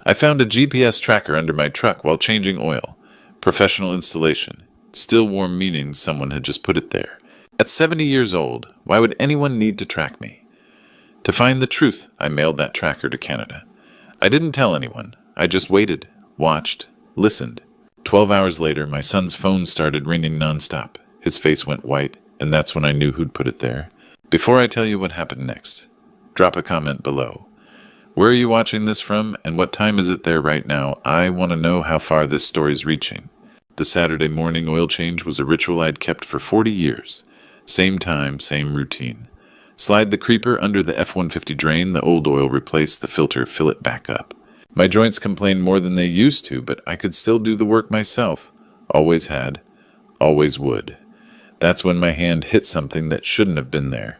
I found a GPS tracker under my truck while changing oil. Professional installation. Still warm, meaning someone had just put it there. At 70 years old, why would anyone need to track me? To find the truth, I mailed that tracker to Canada. I didn't tell anyone. I just waited, watched, listened. 12 hours later, my son's phone started ringing nonstop. His face went white, and that's when I knew who'd put it there. Before I tell you what happened next, drop a comment below. Where are you watching this from, and what time is it there right now? I want to know how far this story's reaching. The Saturday morning oil change was a ritual I'd kept for 40 years. Same time, same routine. Slide the creeper under the F-150 drain, the old oil, replace the filter, fill it back up. My joints complained more than they used to, but I could still do the work myself. Always had. Always would. That's when my hand hit something that shouldn't have been there.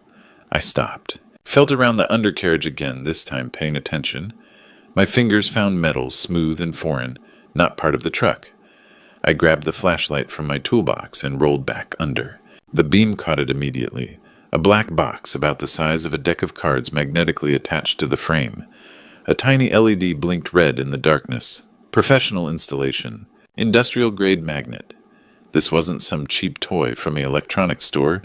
I stopped. Felt around the undercarriage again, this time paying attention. My fingers found metal, smooth and foreign, not part of the truck. I grabbed the flashlight from my toolbox and rolled back under. The beam caught it immediately. A black box about the size of a deck of cards magnetically attached to the frame. A tiny LED blinked red in the darkness. Professional installation. Industrial-grade magnet. This wasn't some cheap toy from an electronics store.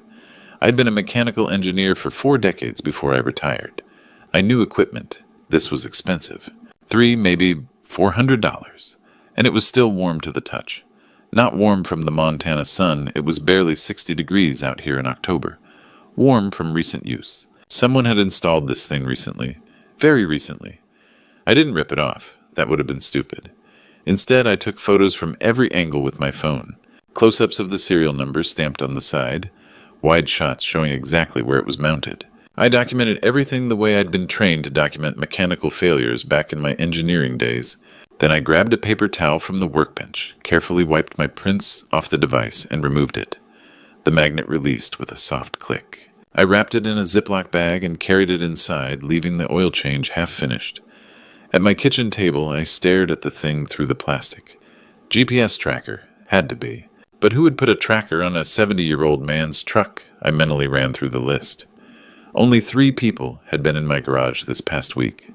I'd been a mechanical engineer for 4 decades before I retired. I knew equipment. This was expensive. $300, maybe $400. And it was still warm to the touch. Not warm from the Montana sun, it was barely 60 degrees out here in October. Warm from recent use. Someone had installed this thing recently. Very recently. I didn't rip it off. That would have been stupid. Instead, I took photos from every angle with my phone. Close-ups of the serial number stamped on the side. Wide shots showing exactly where it was mounted. I documented everything the way I'd been trained to document mechanical failures back in my engineering days. Then I grabbed a paper towel from the workbench, carefully wiped my prints off the device, and removed it. The magnet released with a soft click. I wrapped it in a Ziploc bag and carried it inside, leaving the oil change half finished. At my kitchen table, I stared at the thing through the plastic. GPS tracker. Had to be. But who would put a tracker on a 70-year-old man's truck? I mentally ran through the list. Only 3 people had been in my garage this past week.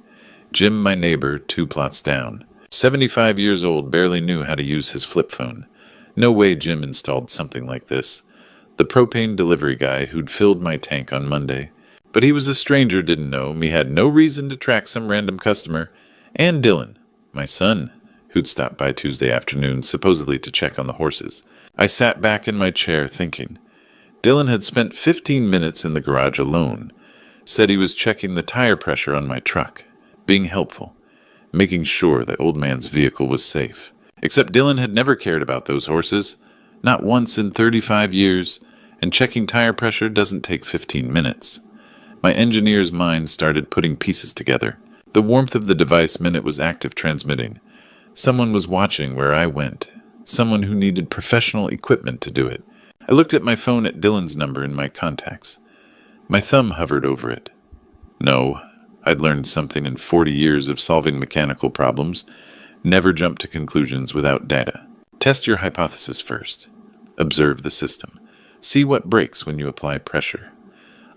Jim, my neighbor, 2 plots down. 75 years old, barely knew how to use his flip phone. No way Jim installed something like this. The propane delivery guy who'd filled my tank on Monday. But he was a stranger, didn't know me, had no reason to track some random customer. And Dylan, my son, who'd stopped by Tuesday afternoon, supposedly to check on the horses. I sat back in my chair thinking. Dylan had spent 15 minutes in the garage alone. Said he was checking the tire pressure on my truck. Being helpful. Making sure the old man's vehicle was safe. Except Dylan had never cared about those horses. Not once in 35 years. And checking tire pressure doesn't take 15 minutes. My engineer's mind started putting pieces together. The warmth of the device meant it was active transmitting. Someone was watching where I went. Someone who needed professional equipment to do it. I looked at my phone at Dylan's number in my contacts. My thumb hovered over it. No, I'd learned something in 40 years of solving mechanical problems. Never jump to conclusions without data. Test your hypothesis first. Observe the system. See what breaks when you apply pressure.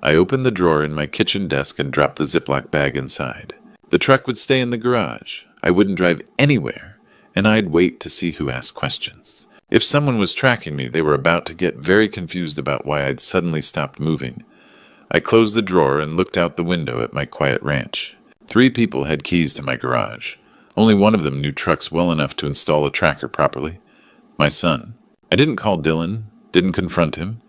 I opened the drawer in my kitchen desk and dropped the Ziploc bag inside. The truck would stay in the garage. I wouldn't drive anywhere, and I'd wait to see who asked questions. If someone was tracking me, they were about to get very confused about why I'd suddenly stopped moving. I closed the drawer and looked out the window at my quiet ranch. 3 people had keys to my garage. Only one of them knew trucks well enough to install a tracker properly. My son. I didn't call Dylan, didn't confront him.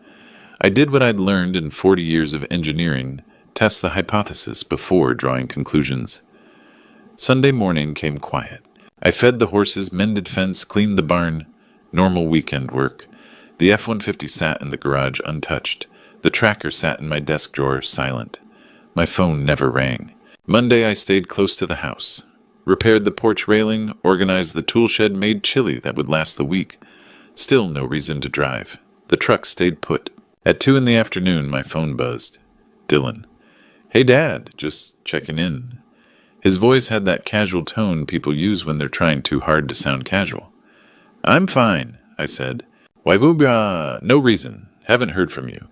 I did what I'd learned in 40 years of engineering, test the hypothesis before drawing conclusions. Sunday morning came quiet. I fed the horses, mended fence, cleaned the barn. Normal weekend work. The F-150 sat in the garage untouched. The tracker sat in my desk drawer, silent. My phone never rang. Monday I stayed close to the house. Repaired the porch railing, organized the tool shed, made chili that would last the week. Still no reason to drive. The truck stayed put. At 2 in the afternoon, my phone buzzed. Dylan. Hey, Dad, just checking in. His voice had that casual tone people use when they're trying too hard to sound casual. I'm fine, I said. Why, no reason. Haven't heard from you.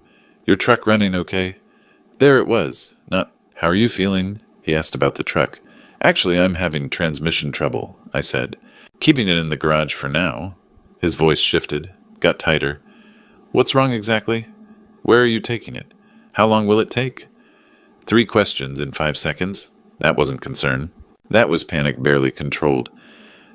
Your truck running okay? There it was. Not, how are you feeling? He asked about the truck. Actually, I'm having transmission trouble, I said. Keeping it in the garage for now. His voice shifted, got tighter. What's wrong exactly? Where are you taking it? How long will it take? 3 questions in 5 seconds. That wasn't concern. That was panic barely controlled.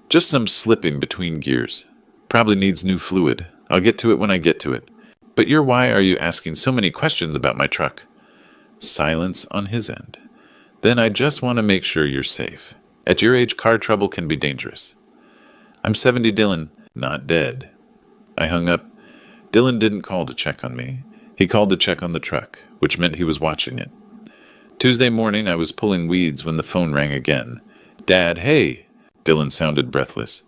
Just some slipping between gears. Probably needs new fluid. I'll get to it when I get to it. But why are you asking so many questions about my truck? Silence on his end. Then I just want to make sure you're safe. At your age, car trouble can be dangerous. I'm 70, Dylan. Not dead. I hung up. Dylan didn't call to check on me. He called to check on the truck, which meant he was watching it. Tuesday morning, I was pulling weeds when the phone rang again. Dad, hey! Dylan sounded breathless.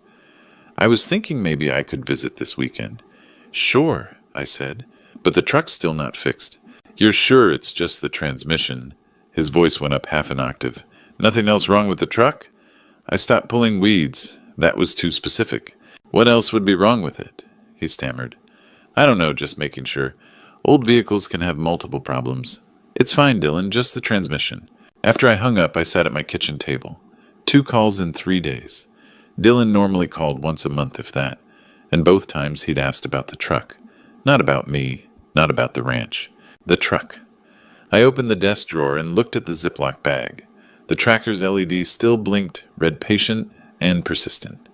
I was thinking maybe I could visit this weekend. Sure, I said, but the truck's still not fixed. You're sure it's just the transmission? His voice went up half an octave. Nothing else wrong with the truck? I stopped pulling weeds. That was too specific. What else would be wrong with it? He stammered. I don't know, just making sure. Old vehicles can have multiple problems. It's fine, Dylan, just the transmission. After I hung up, I sat at my kitchen table. 2 calls in 3 days. Dylan normally called once a month, if that, and both times he'd asked about the truck. Not about me, not about the ranch. The truck. I opened the desk drawer and looked at the Ziploc bag. The tracker's LED still blinked, read patient and persistent.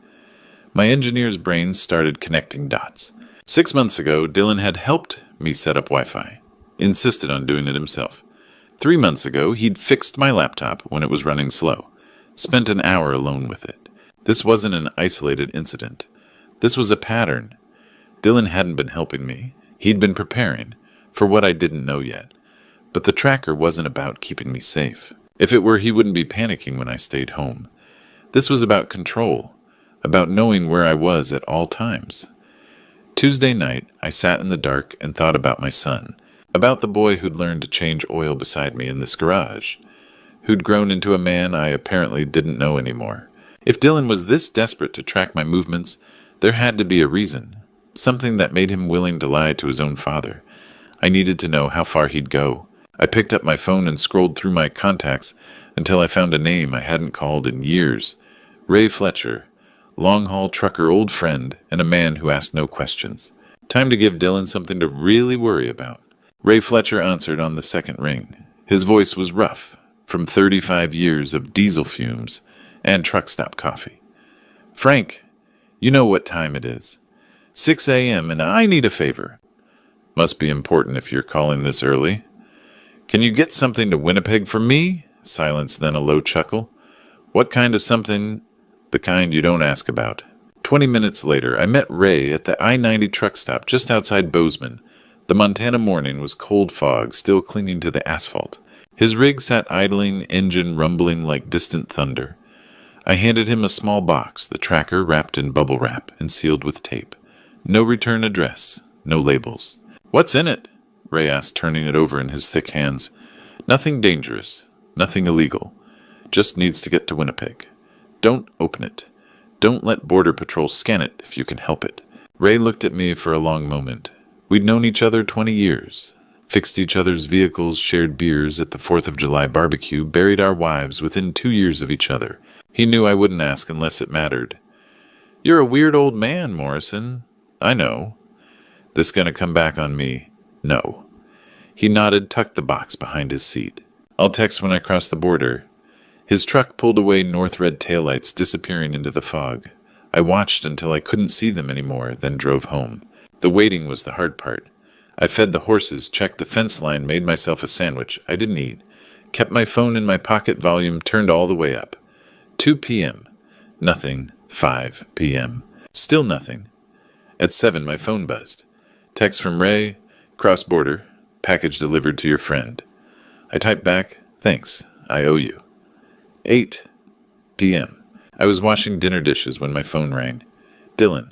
My engineer's brain started connecting dots. 6 months ago, Dylan had helped me set up Wi-Fi. Insisted on doing it himself. 3 months ago, he'd fixed my laptop when it was running slow. Spent an hour alone with it. This wasn't an isolated incident. This was a pattern. Dylan hadn't been helping me. He'd been preparing for what I didn't know yet. But the tracker wasn't about keeping me safe. If it were, he wouldn't be panicking when I stayed home. This was about control, about knowing where I was at all times. Tuesday night, I sat in the dark and thought about my son, about the boy who'd learned to change oil beside me in this garage, who'd grown into a man I apparently didn't know anymore. If Dylan was this desperate to track my movements, there had to be a reason, something that made him willing to lie to his own father. I needed to know how far he'd go. I picked up my phone and scrolled through my contacts until I found a name I hadn't called in years. Ray Fletcher, long-haul trucker old friend and a man who asked no questions. Time to give Dylan something to really worry about. Ray Fletcher answered on the second ring. His voice was rough, from 35 years of diesel fumes and truck stop coffee. Frank, you know what time it is. 6 a.m. and I need a favor. Must be important if you're calling this early. Can you get something to Winnipeg for me? Silence, then a low chuckle. What kind of something? The kind you don't ask about. 20 minutes later, I met Ray at the I-90 truck stop just outside Bozeman. The Montana morning was cold fog, still clinging to the asphalt. His rig sat idling, engine rumbling like distant thunder. I handed him a small box, the tracker wrapped in bubble wrap and sealed with tape. No return address, no labels. What's in it? Ray asked, turning it over in his thick hands. Nothing dangerous, nothing illegal. Just needs to get to Winnipeg. Don't open it. Don't let Border Patrol scan it if you can help it. Ray looked at me for a long moment. We'd known each other 20 years. Fixed each other's vehicles, shared beers at the 4th of July barbecue, buried our wives within 2 years of each other. He knew I wouldn't ask unless it mattered. You're a weird old man, Morrison. I know. This gonna come back on me? No. He nodded, tucked the box behind his seat. I'll text when I cross the border. His truck pulled away, north red taillights disappearing into the fog. I watched until I couldn't see them anymore, then drove home. The waiting was the hard part. I fed the horses, checked the fence line, made myself a sandwich I didn't eat, kept my phone in my pocket, volume turned all the way up. 2 p.m. Nothing. 5 p.m. Still nothing. At 7, my phone buzzed. Text from Ray, cross-border, package delivered to your friend. I typed back, thanks, I owe you. 8 p.m. I was washing dinner dishes when my phone rang. Dylan.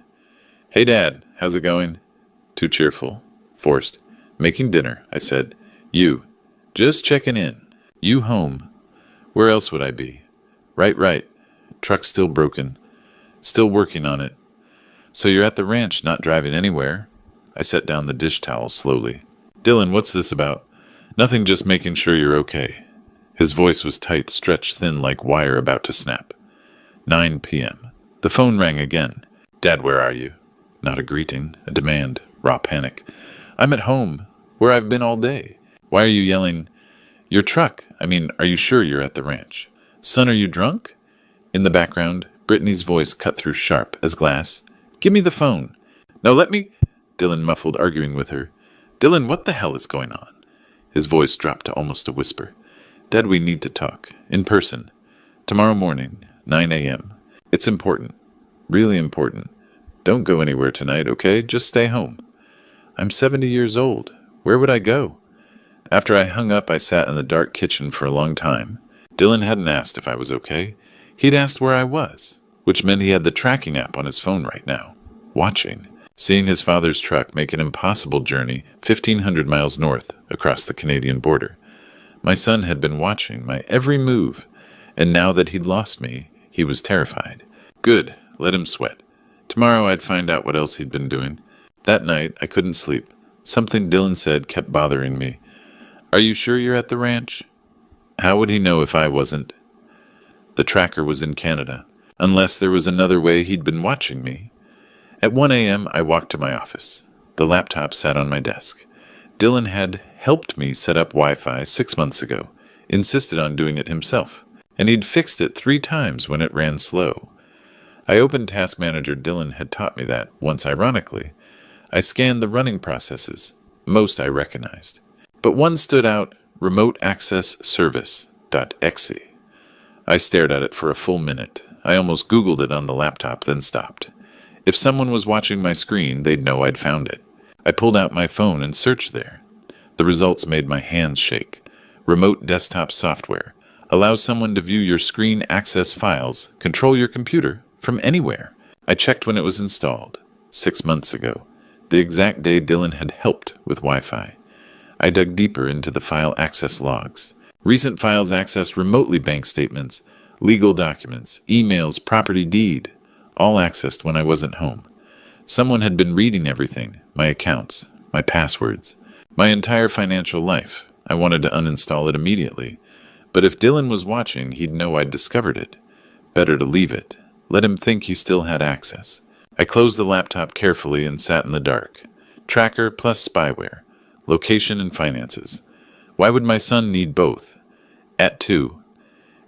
Hey, Dad, how's it going? Too cheerful. Forced. Making dinner, I said. You. Just checking in. You home. Where else would I be? Right. Truck still broken. Still working on it. So you're at the ranch, not driving anywhere? I set down the dish towel slowly. Dylan, what's this about? Nothing, just making sure you're okay. His voice was tight, stretched thin like wire about to snap. 9 p.m. The phone rang again. "Dad, where are you?" Not a greeting, a demand, raw panic. "I'm at home, where I've been all day." "Why are you yelling?" "Your truck. Are you sure you're at the ranch?" "Son, are you drunk?" In the background, Brittany's voice cut through sharp as glass. "Give me the phone." "No, let me—" Dylan muffled, arguing with her. "Dylan, what the hell is going on?" His voice dropped to almost a whisper. "Dad, we need to talk. In person. Tomorrow morning, 9 a.m. It's important. Really important. Don't go anywhere tonight, okay? Just stay home." "I'm 70 years old. Where would I go?" After I hung up, I sat in the dark kitchen for a long time. Dylan hadn't asked if I was okay. He'd asked where I was, which meant he had the tracking app on his phone right now, watching, seeing his father's truck make an impossible journey 1,500 miles north across the Canadian border. My son had been watching my every move, and now that he'd lost me, he was terrified. Good, let him sweat. Tomorrow I'd find out what else he'd been doing. That night, I couldn't sleep. Something Dylan said kept bothering me. "Are you sure you're at the ranch?" How would he know if I wasn't? The tracker was in Canada, unless there was another way he'd been watching me. At 1 a.m., I walked to my office. The laptop sat on my desk. Dylan had helped me set up Wi-Fi 6 months ago, insisted on doing it himself, and he'd fixed it 3 times when it ran slow. I opened Task Manager. Dylan had taught me that, once ironically. I scanned the running processes. Most I recognized. But one stood out, Remote Access Service.exe. I stared at it for a full minute. I almost Googled it on the laptop, then stopped. If someone was watching my screen, they'd know I'd found it. I pulled out my phone and searched there. The results made my hands shake. Remote desktop software allows someone to view your screen access files, control your computer, from anywhere. I checked when it was installed, 6 months ago, the exact day Dylan had helped with Wi-Fi. I dug deeper into the file access logs. Recent files accessed remotely, bank statements, legal documents, emails, property deed, all accessed when I wasn't home. Someone had been reading everything, my accounts, my passwords, my entire financial life. I wanted to uninstall it immediately. But if Dylan was watching, he'd know I'd discovered it. Better to leave it. Let him think he still had access. I closed the laptop carefully and sat in the dark. Tracker plus spyware. Location and finances. Why would my son need both? At 2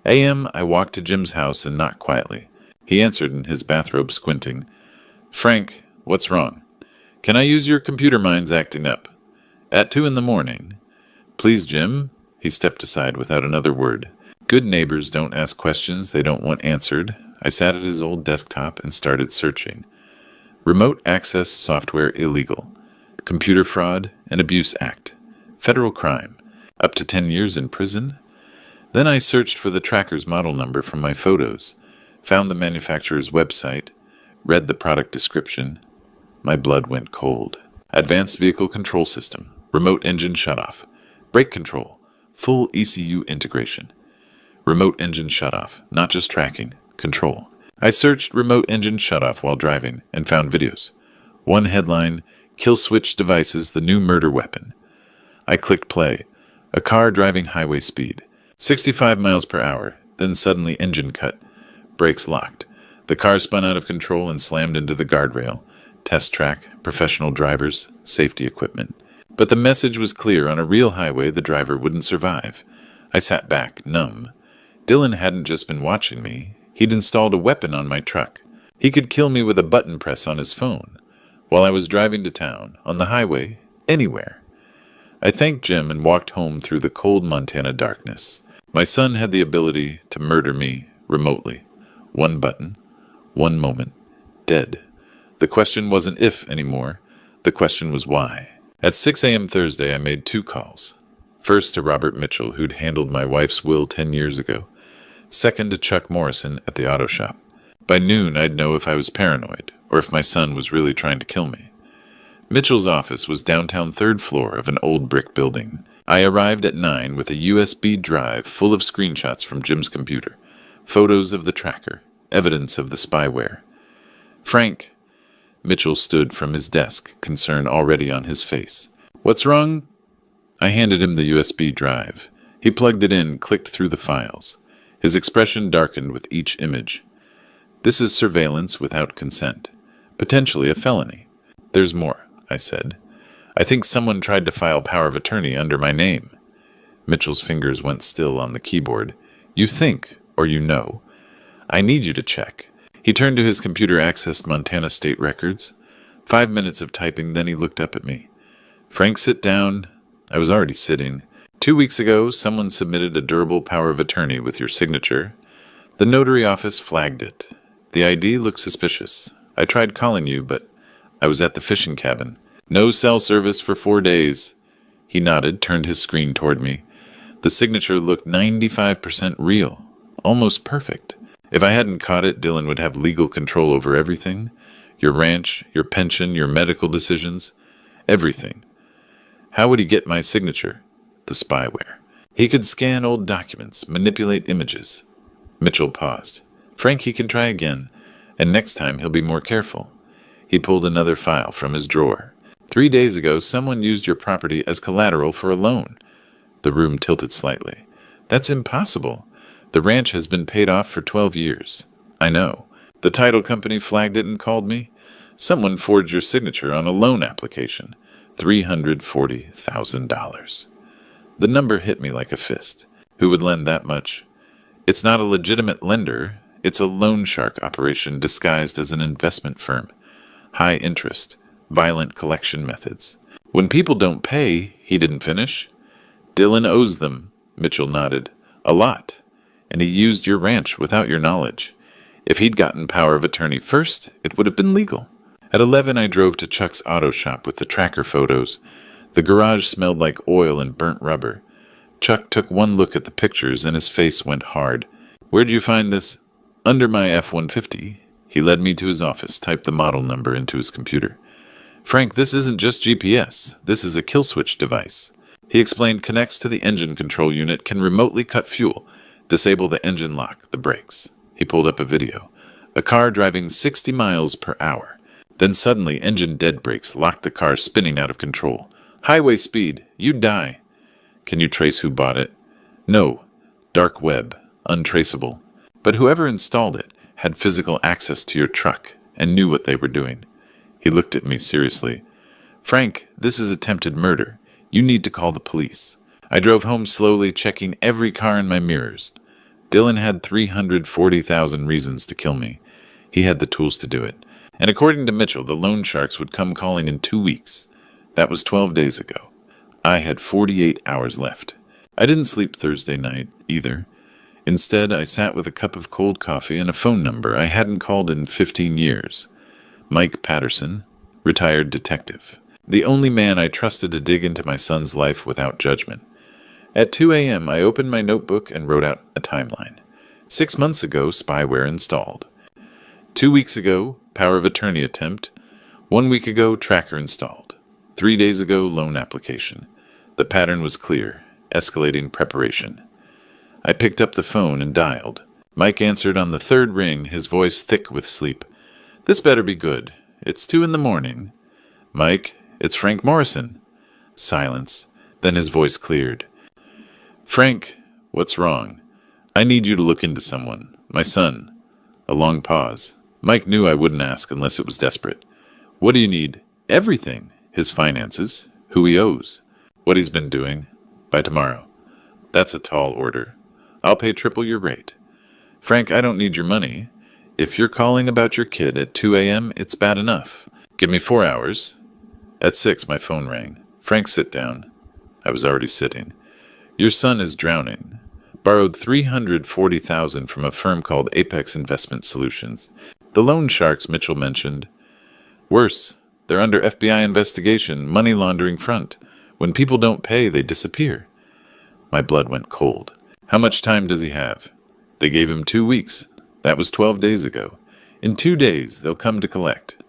a.m., I walked to Jim's house and knocked quietly. He answered in his bathrobe, squinting. "Frank, what's wrong?" "Can I use your computer? Mine's acting up." "At 2 in the morning." "Please, Jim." He stepped aside without another word. Good neighbors don't ask questions they don't want answered. I sat at his old desktop and started searching. Remote Access Software Illegal. Computer Fraud and Abuse Act. Federal crime. Up to 10 years in prison. Then I searched for the tracker's model number from my photos, found the manufacturer's website, read the product description. My blood went cold. Advanced Vehicle Control System. Remote Engine Shutoff. Brake Control. Full ECU integration. Remote Engine Shutoff. Not just tracking. Control. I searched Remote Engine Shutoff while driving and found videos. One headline, Kill Switch Devices, the New Murder Weapon. I clicked play. A car driving highway speed. 65 miles per hour. Then suddenly engine cut. Brakes locked. The car spun out of control and slammed into the guardrail. Test track, professional drivers, safety equipment. But the message was clear. On a real highway, the driver wouldn't survive. I sat back, numb. Dylan hadn't just been watching me. He'd installed a weapon on my truck. He could kill me with a button press on his phone. While I was driving to town, on the highway, anywhere. I thanked Jim and walked home through the cold Montana darkness. My son had the ability to murder me remotely. One button, one moment, dead. The question wasn't if anymore. The question was why. At 6 a.m. Thursday, I made 2 calls. First to Robert Mitchell, who'd handled my wife's will 10 years ago. Second to Chuck Morrison at the auto shop. By noon, I'd know if I was paranoid, or if my son was really trying to kill me. Mitchell's office was downtown 3rd floor of an old brick building. I arrived at 9 with a USB drive full of screenshots from Jim's computer, photos of the tracker, evidence of the spyware. "Frank," Mitchell stood from his desk, concern already on his face. "What's wrong?" I handed him the USB drive. He plugged it in, clicked through the files. His expression darkened with each image. This is surveillance without consent. Potentially a felony. There's more, I said. I think someone tried to file power of attorney under my name. Mitchell's fingers went still on the keyboard. You think, or you know. I need you to check. He turned to his computer-accessed Montana state records. 5 minutes of typing, then he looked up at me. Frank, sit down. I was already sitting. 2 weeks ago, someone submitted a durable power of attorney with your signature. The notary office flagged it. The ID looked suspicious. I tried calling you, but I was at the fishing cabin. No cell service for 4 days. He nodded, turned his screen toward me. The signature looked 95% real. Almost perfect. If I hadn't caught it, Dylan would have legal control over everything. Your ranch, your pension, your medical decisions. Everything. How would he get my signature? The spyware. He could scan old documents, manipulate images. Mitchell paused. Frank, he can try again, and next time he'll be more careful. He pulled another file from his drawer. 3 days ago, someone used your property as collateral for a loan. The room tilted slightly. That's impossible. The ranch has been paid off for 12 years. I know. The title company flagged it and called me. Someone forged your signature on a loan application. $340,000. The number hit me like a fist. Who would lend that much? It's not a legitimate lender. It's a loan shark operation disguised as an investment firm. High interest, violent collection methods. When people don't pay, he didn't finish. Dylan owes them, Mitchell nodded. A lot. And he used your ranch without your knowledge. If he'd gotten power of attorney first, it would have been legal. At 11, I drove to Chuck's auto shop with the tracker photos. The garage smelled like oil and burnt rubber. Chuck took one look at the pictures and his face went hard. Where'd you find this? Under my F-150. He led me to his office, typed the model number into his computer. Frank, this isn't just GPS. This is a kill switch device. He explained connects to the engine control unit, can remotely cut fuel, disable the engine lock, the brakes. He pulled up a video. A car driving 60 miles per hour. Then suddenly, engine dead brakes locked the car spinning out of control. Highway speed. You'd die. Can you trace who bought it? No. Dark web. Untraceable. But whoever installed it had physical access to your truck and knew what they were doing. He looked at me seriously. Frank, this is attempted murder. You need to call the police. I drove home slowly, checking every car in my mirrors. Dylan had 340,000 reasons to kill me. He had the tools to do it. And according to Mitchell, the loan sharks would come calling in 2 weeks. That was 12 days ago. I had 48 hours left. I didn't sleep Thursday night, either. Instead, I sat with a cup of cold coffee and a phone number I hadn't called in 15 years. Mike Patterson, retired detective. The only man I trusted to dig into my son's life without judgment. At 2 a.m., I opened my notebook and wrote out a timeline. 6 months ago, spyware installed. 2 weeks ago, power of attorney attempt. 1 week ago, tracker installed. 3 days ago, loan application. The pattern was clear, escalating preparation. I picked up the phone and dialed. Mike answered on the third ring, his voice thick with sleep. This better be good. It's 2 a.m. Mike, it's Frank Morrison. Silence. Then his voice cleared. Frank, what's wrong? I need you to look into someone. My son. A long pause. Mike knew I wouldn't ask unless it was desperate. What do you need? Everything. His finances. Who he owes. What he's been doing. By tomorrow. That's a tall order. I'll pay triple your rate. Frank, I don't need your money. If you're calling about your kid at 2 a.m., it's bad enough. Give me 4 hours. At 6, my phone rang. Frank, sit down. I was already sitting. Your son is drowning. Borrowed $340,000 from a firm called Apex Investment Solutions. The loan sharks Mitchell mentioned. Worse, they're under FBI investigation, money laundering front. When people don't pay, they disappear. My blood went cold. How much time does he have? They gave him 2 weeks. That was 12 days ago. In 2 days, they'll come to collect.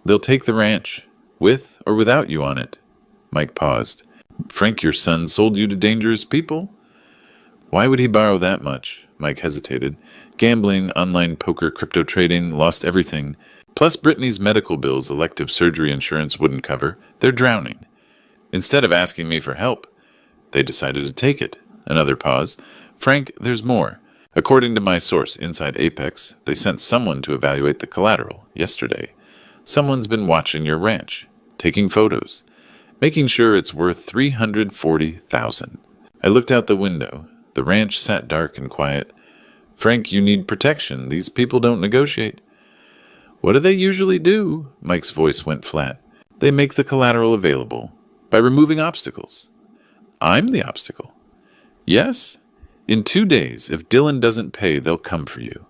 They'll take the ranch, with or without you on it. Mike paused. Frank, your son sold you to dangerous people? Why would he borrow that much? Mike hesitated. Gambling, online poker, crypto trading, lost everything. Plus Brittany's medical bills elective surgery insurance wouldn't cover. They're drowning. Instead of asking me for help, they decided to take it. Another pause. Frank, there's more. According to my source inside Apex, they sent someone to evaluate the collateral yesterday. Someone's been watching your ranch, taking photos, making sure it's worth $340,000. I looked out the window. The ranch sat dark and quiet. Frank, you need protection. These people don't negotiate. What do they usually do? Mike's voice went flat. They make the collateral available by removing obstacles. I'm the obstacle. Yes. In 2 days, if Dylan doesn't pay, they'll come for you.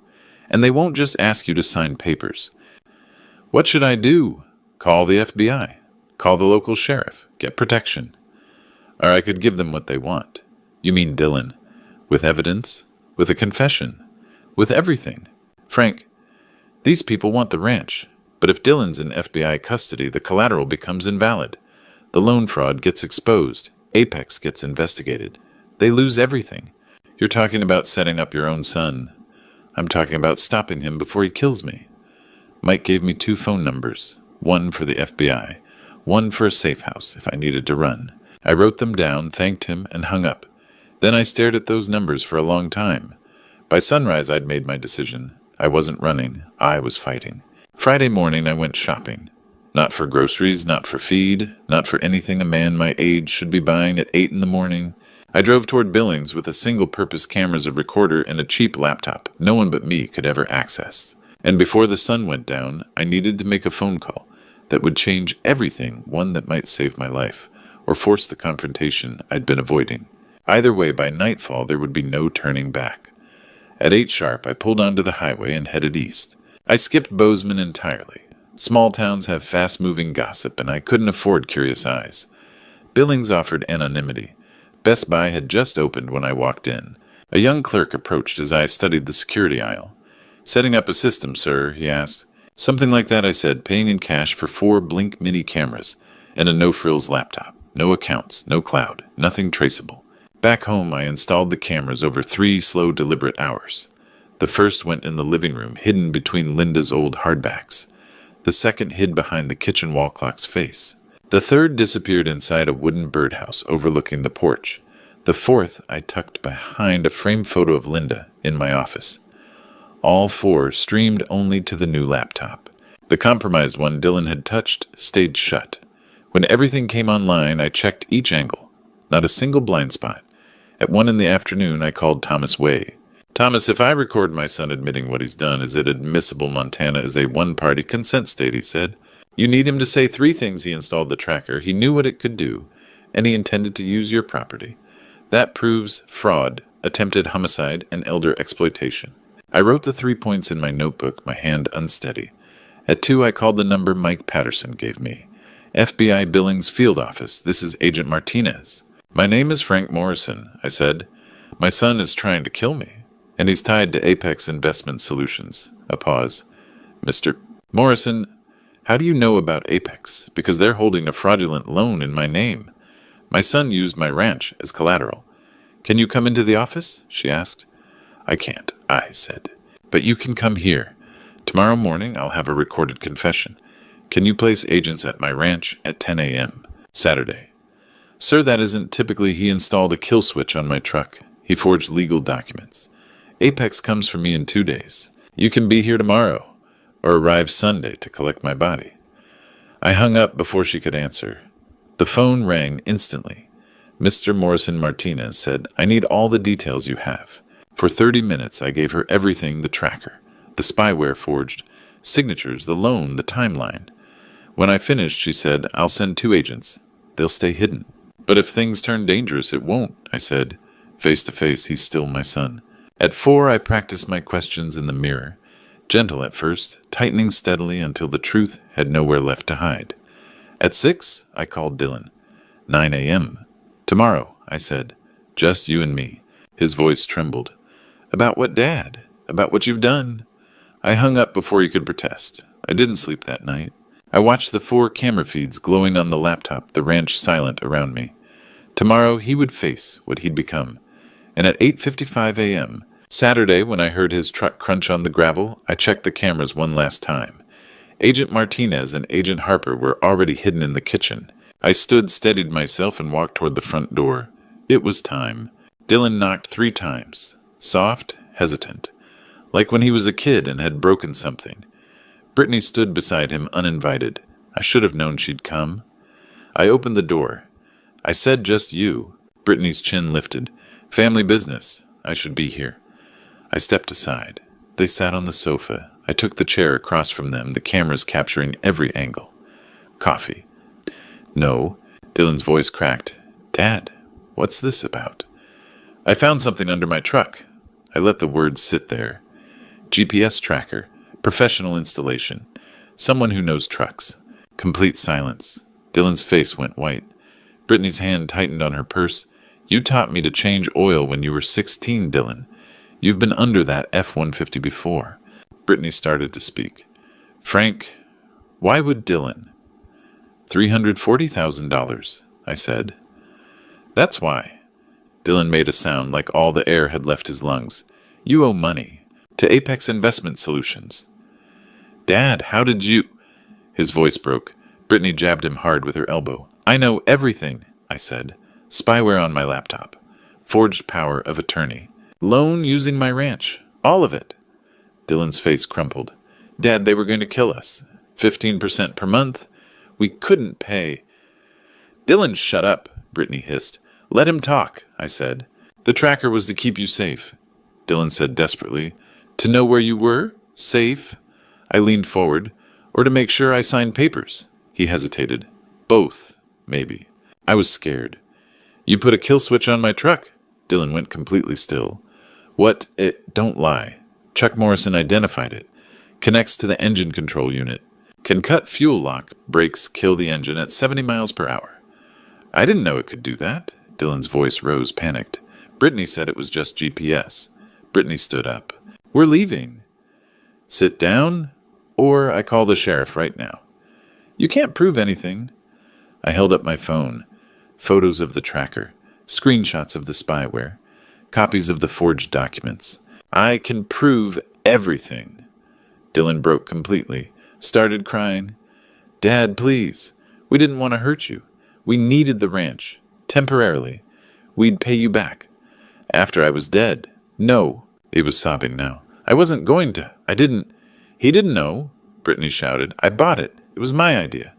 And they won't just ask you to sign papers. What should I do? Call the FBI. Call the local sheriff. Get protection. Or I could give them what they want. You mean Dylan. With evidence. With a confession. With everything. Frank, these people want the ranch. But if Dylan's in FBI custody, the collateral becomes invalid. The loan fraud gets exposed. Apex gets investigated. They lose everything. You're talking about setting up your own son. I'm talking about stopping him before he kills me. Mike gave me 2 phone numbers. One for the FBI. One for a safe house if I needed to run. I wrote them down, thanked him, and hung up. Then I stared at those numbers for a long time. By sunrise, I'd made my decision. I wasn't running. I was fighting. Friday morning, I went shopping. Not for groceries, not for feed, not for anything a man my age should be buying at 8 in the morning. I drove toward Billings with a single-purpose camera as a recorder and a cheap laptop no one but me could ever access. And before the sun went down, I needed to make a phone call that would change everything, one that might save my life, or force the confrontation I'd been avoiding. Either way, by nightfall, there would be no turning back. At 8 sharp, I pulled onto the highway and headed east. I skipped Bozeman entirely. Small towns have fast-moving gossip, and I couldn't afford curious eyes. Billings offered anonymity. Best Buy had just opened when I walked in. A young clerk approached as I studied the security aisle. Setting up a system, sir, he asked. Something like that, I said, paying in cash for 4 Blink Mini cameras and a no-frills laptop. No accounts, no cloud, nothing traceable. Back home, I installed the cameras over 3 slow, deliberate hours. The first went in the living room, hidden between Linda's old hardbacks. The second hid behind the kitchen wall clock's face. The third disappeared inside a wooden birdhouse overlooking the porch. The fourth I tucked behind a framed photo of Linda in my office. All 4 streamed only to the new laptop. The compromised one Dylan had touched stayed shut. When everything came online, I checked each angle. Not a single blind spot. At 1 in the afternoon, I called Thomas Way. Thomas, if I record my son admitting what he's done, is it admissible Montana is a one-party consent state, he said. You need him to say 3 things. He installed the tracker, he knew what it could do, and he intended to use your property. That proves fraud, attempted homicide, and elder exploitation. I wrote the 3 points in my notebook, my hand unsteady. At 2, I called the number Mike Patterson gave me. FBI Billings Field Office, this is Agent Martinez. My name is Frank Morrison, I said. My son is trying to kill me, and he's tied to Apex Investment Solutions. A pause. Mr. Morrison, how do you know about Apex? Because they're holding a fraudulent loan in my name. My son used my ranch as collateral. Can you come into the office? She asked. I can't, I said. But you can come here. Tomorrow morning I'll have a recorded confession. Can you place agents at my ranch at 10 a.m. Saturday? Sir, that isn't typically. He installed a kill switch on my truck. He forged legal documents. Apex comes for me in 2 days. You can be here tomorrow, or arrive Sunday to collect my body. I hung up before she could answer. The phone rang instantly. Mr. Morrison Martinez said, I need all the details you have. For 30 minutes, I gave her everything, the tracker, the spyware forged, signatures, the loan, the timeline. When I finished, she said, I'll send 2 agents. They'll stay hidden. But if things turn dangerous, it won't, I said. Face to face, he's still my son. At 4, I practiced my questions in the mirror. Gentle at first, tightening steadily until the truth had nowhere left to hide. At 6, I called Dylan. 9 a.m. Tomorrow, I said. Just you and me. His voice trembled. About what, Dad? About what you've done? I hung up before he could protest. I didn't sleep that night. I watched the 4 camera feeds glowing on the laptop, the ranch silent around me. Tomorrow he would face what he'd become. And at 8:55 a.m., Saturday, when I heard his truck crunch on the gravel, I checked the cameras one last time. Agent Martinez and Agent Harper were already hidden in the kitchen. I stood, steadied myself, and walked toward the front door. It was time. Dylan knocked 3 times. Soft, hesitant. Like when he was a kid and had broken something. Brittany stood beside him uninvited. I should have known she'd come. I opened the door. I said just you. Brittany's chin lifted. Family business. I should be here. I stepped aside. They sat on the sofa. I took the chair across from them, the cameras capturing every angle. Coffee. No. Dylan's voice cracked. Dad, what's this about? I found something under my truck. I let the words sit there. GPS tracker. Professional installation. Someone who knows trucks. Complete silence. Dylan's face went white. Brittany's hand tightened on her purse. You taught me to change oil when you were 16, Dylan. You've been under that F-150 before. Brittany started to speak. Frank, why would Dylan? $340,000, I said. That's why. Dylan made a sound like all the air had left his lungs. You owe money. To Apex Investment Solutions. Dad, how did you... His voice broke. Brittany jabbed him hard with her elbow. I know everything, I said. Spyware on my laptop. Forged power of attorney. Loan using my ranch. All of it. Dylan's face crumpled. Dad, they were going to kill us. 15% per month. We couldn't pay. Dylan, shut up, Brittany hissed. Let him talk, I said. The tracker was to keep you safe. Dylan said desperately. To know where you were? Safe? I leaned forward. Or to make sure I signed papers? He hesitated. Both, maybe. I was scared. You put a kill switch on my truck? Dylan went completely still. What? Don't lie. Chuck Morrison identified it. Connects to the engine control unit. Can cut fuel lock, brakes, kill the engine at 70 miles per hour. I didn't know it could do that. Dylan's voice rose, panicked. Brittany said it was just GPS. Brittany stood up. We're leaving. Sit down, or I call the sheriff right now. You can't prove anything. I held up my phone. Photos of the tracker. Screenshots of the spyware. Copies of the forged documents. I can prove everything. Dylan broke completely. Started crying. Dad, please. We didn't want to hurt you. We needed the ranch. Temporarily. We'd pay you back. After I was dead. No. He was sobbing now. I wasn't going to. I didn't. He didn't know, Brittany shouted. I bought it. It was my idea.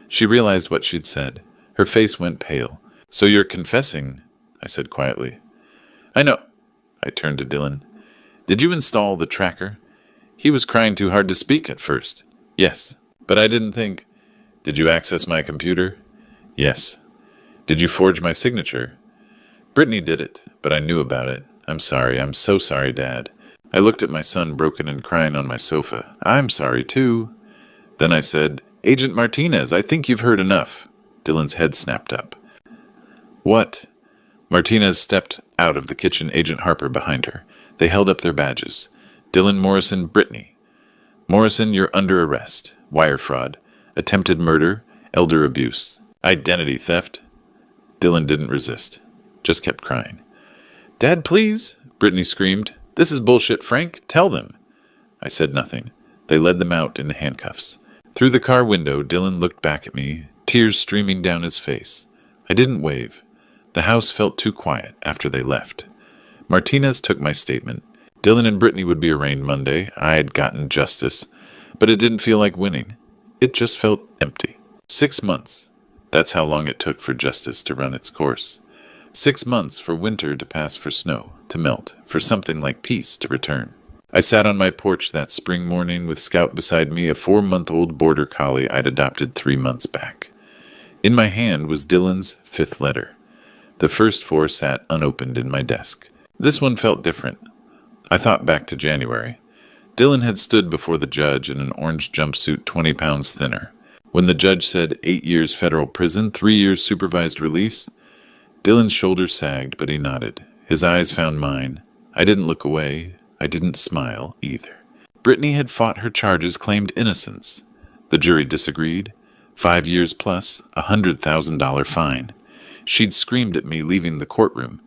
She realized what she'd said. Her face went pale. So you're confessing, I said quietly. I know. I turned to Dylan. Did you install the tracker? He was crying too hard to speak at first. Yes, but I didn't think. Did you access my computer? Yes. Did you forge my signature? Brittany did it, but I knew about it. I'm sorry. I'm so sorry, Dad. I looked at my son broken and crying on my sofa. I'm sorry, too. Then I said, Agent Martinez, I think you've heard enough. Dylan's head snapped up. What? Martinez stepped out of the kitchen, Agent Harper behind her. They held up their badges. Dylan Morrison, Brittany. Morrison, you're under arrest. Wire fraud. Attempted murder. Elder abuse. Identity theft. Dylan didn't resist. Just kept crying. Dad, please, Brittany screamed. This is bullshit, Frank. Tell them. I said nothing. They led them out in handcuffs. Through the car window, Dylan looked back at me, tears streaming down his face. I didn't wave. The house felt too quiet after they left. Martinez took my statement. Dylan and Brittany would be arraigned Monday. I had gotten justice, but it didn't feel like winning. It just felt empty. 6 months. That's how long it took for justice to run its course. 6 months for winter to pass, for snow to melt, for something like peace to return. I sat on my porch that spring morning with Scout beside me, a 4-month-old border collie I'd adopted 3 months back. In my hand was Dylan's 5th letter. The first 4 sat unopened in my desk. This one felt different. I thought back to January. Dylan had stood before the judge in an orange jumpsuit 20 pounds thinner. When the judge said 8 years federal prison, 3 years supervised release, Dylan's shoulders sagged, but he nodded. His eyes found mine. I didn't look away. I didn't smile either. Brittany had fought her charges, claimed innocence. The jury disagreed. 5 years plus $100,000 fine. She'd screamed at me leaving the courtroom.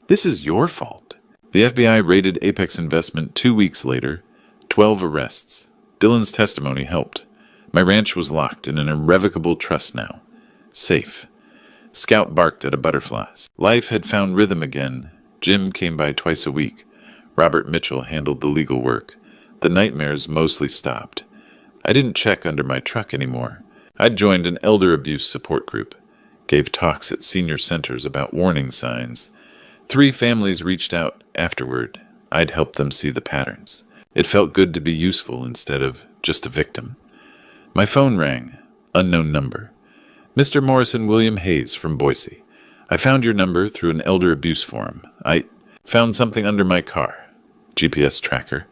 This is your fault. The FBI raided Apex Investment 2 weeks later. 12 arrests. Dylan's testimony helped. My ranch was locked in an irrevocable trust now. Safe. Scout barked at a butterfly. Life had found rhythm again. Jim came by twice a week. Robert Mitchell handled the legal work. The nightmares mostly stopped. I didn't check under my truck anymore. I'd joined an elder abuse support group. Gave talks at senior centers about warning signs. 3 families reached out afterward. I'd helped them see the patterns. It felt good to be useful instead of just a victim. My phone rang. Unknown number. Mr. Morrison William Hayes from Boise. I found your number through an elder abuse forum. I found something under my car. GPS tracker.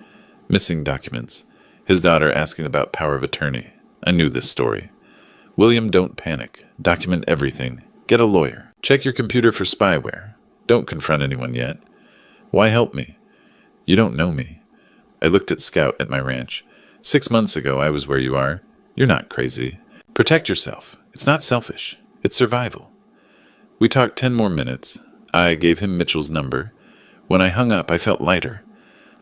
Missing documents. His daughter asking about power of attorney. I knew this story. William, don't panic. Document everything. Get a lawyer. Check your computer for spyware. Don't confront anyone yet. Why help me? You don't know me. I looked at Scout at my ranch. 6 months ago, I was where you are. You're not crazy. Protect yourself. It's not selfish. It's survival. We talked 10 more minutes. I gave him Mitchell's number. When I hung up, I felt lighter.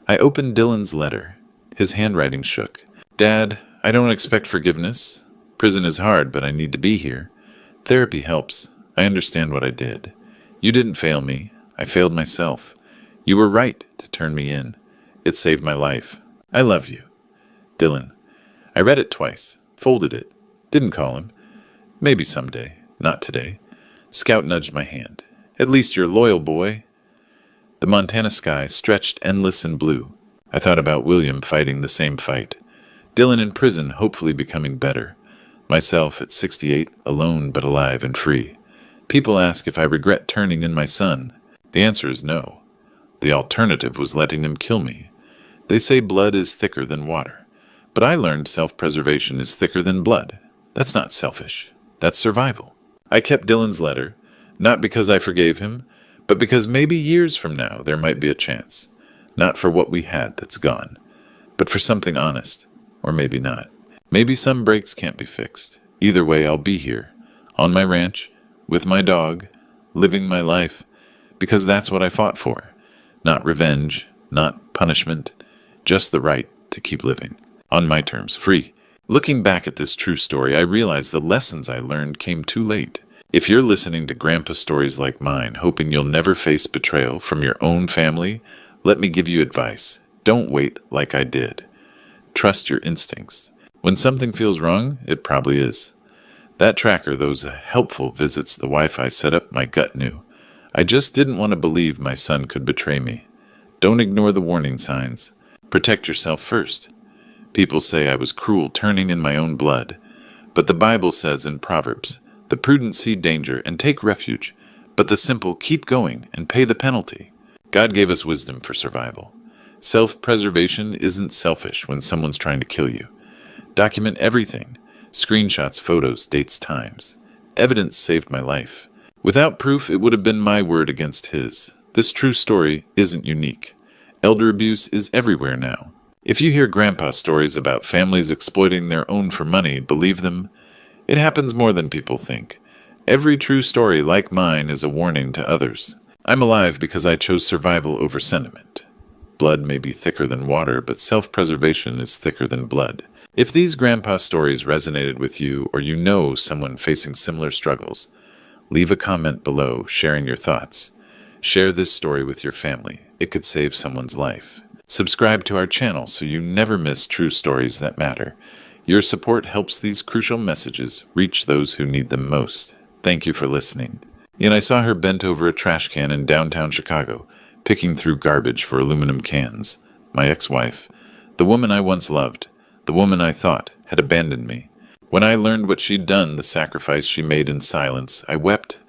I opened Dylan's letter. His handwriting shook. Dad, I don't expect forgiveness. Prison is hard, but I need to be here. Therapy helps. I understand what I did. You didn't fail me. I failed myself. You were right to turn me in. It saved my life. I love you. Dylan. I read it twice. Folded it. Didn't call him. Maybe someday. Not today. Scout nudged my hand. At least you're loyal, boy. The Montana sky stretched endless and blue. I thought about William fighting the same fight. Dylan in prison, hopefully becoming better. Myself at 68, alone but alive and free. People ask if I regret turning in my son. The answer is no. The alternative was letting him kill me. They say blood is thicker than water. But I learned self-preservation is thicker than blood. That's not selfish. That's survival. I kept Dylan's letter, not because I forgave him, but because maybe years from now there might be a chance. Not for what we had that's gone, but for something honest. Or maybe not. Maybe some breaks can't be fixed. Either way, I'll be here, on my ranch, with my dog, living my life, because that's what I fought for. Not revenge, not punishment, just the right to keep living. On my terms, free. Looking back at this true story, I realize the lessons I learned came too late. If you're listening to grandpa stories like mine, hoping you'll never face betrayal from your own family, let me give you advice. Don't wait like I did. Trust your instincts. When something feels wrong, it probably is. That tracker, those helpful visits the Wi-Fi set up, my gut knew. I just didn't want to believe my son could betray me. Don't ignore the warning signs. Protect yourself first. People say I was cruel, turning in my own blood. But the Bible says in Proverbs, the prudent see danger and take refuge, but the simple keep going and pay the penalty. God gave us wisdom for survival. Self-preservation isn't selfish when someone's trying to kill you. Document everything. Screenshots, photos, dates, times. Evidence saved my life. Without proof, it would have been my word against his. This true story isn't unique. Elder abuse is everywhere now. If you hear grandpa stories about families exploiting their own for money, believe them. It happens more than people think. Every true story like mine is a warning to others. I'm alive because I chose survival over sentiment. Blood may be thicker than water, but self-preservation is thicker than blood. If these grandpa stories resonated with you, or you know someone facing similar struggles, leave a comment below sharing your thoughts. Share this story with your family. It could save someone's life. Subscribe to our channel so you never miss true stories that matter. Your support helps these crucial messages reach those who need them most. Thank you for listening. And I saw her bent over a trash can in downtown Chicago, picking through garbage for aluminum cans. My ex-wife, the woman I once loved, the woman I thought had abandoned me. When I learned what she'd done, the sacrifice she made in silence, I wept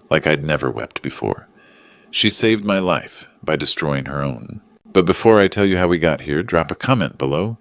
like I'd never wept before. She saved my life by destroying her own. But before I tell you how we got here, drop a comment below.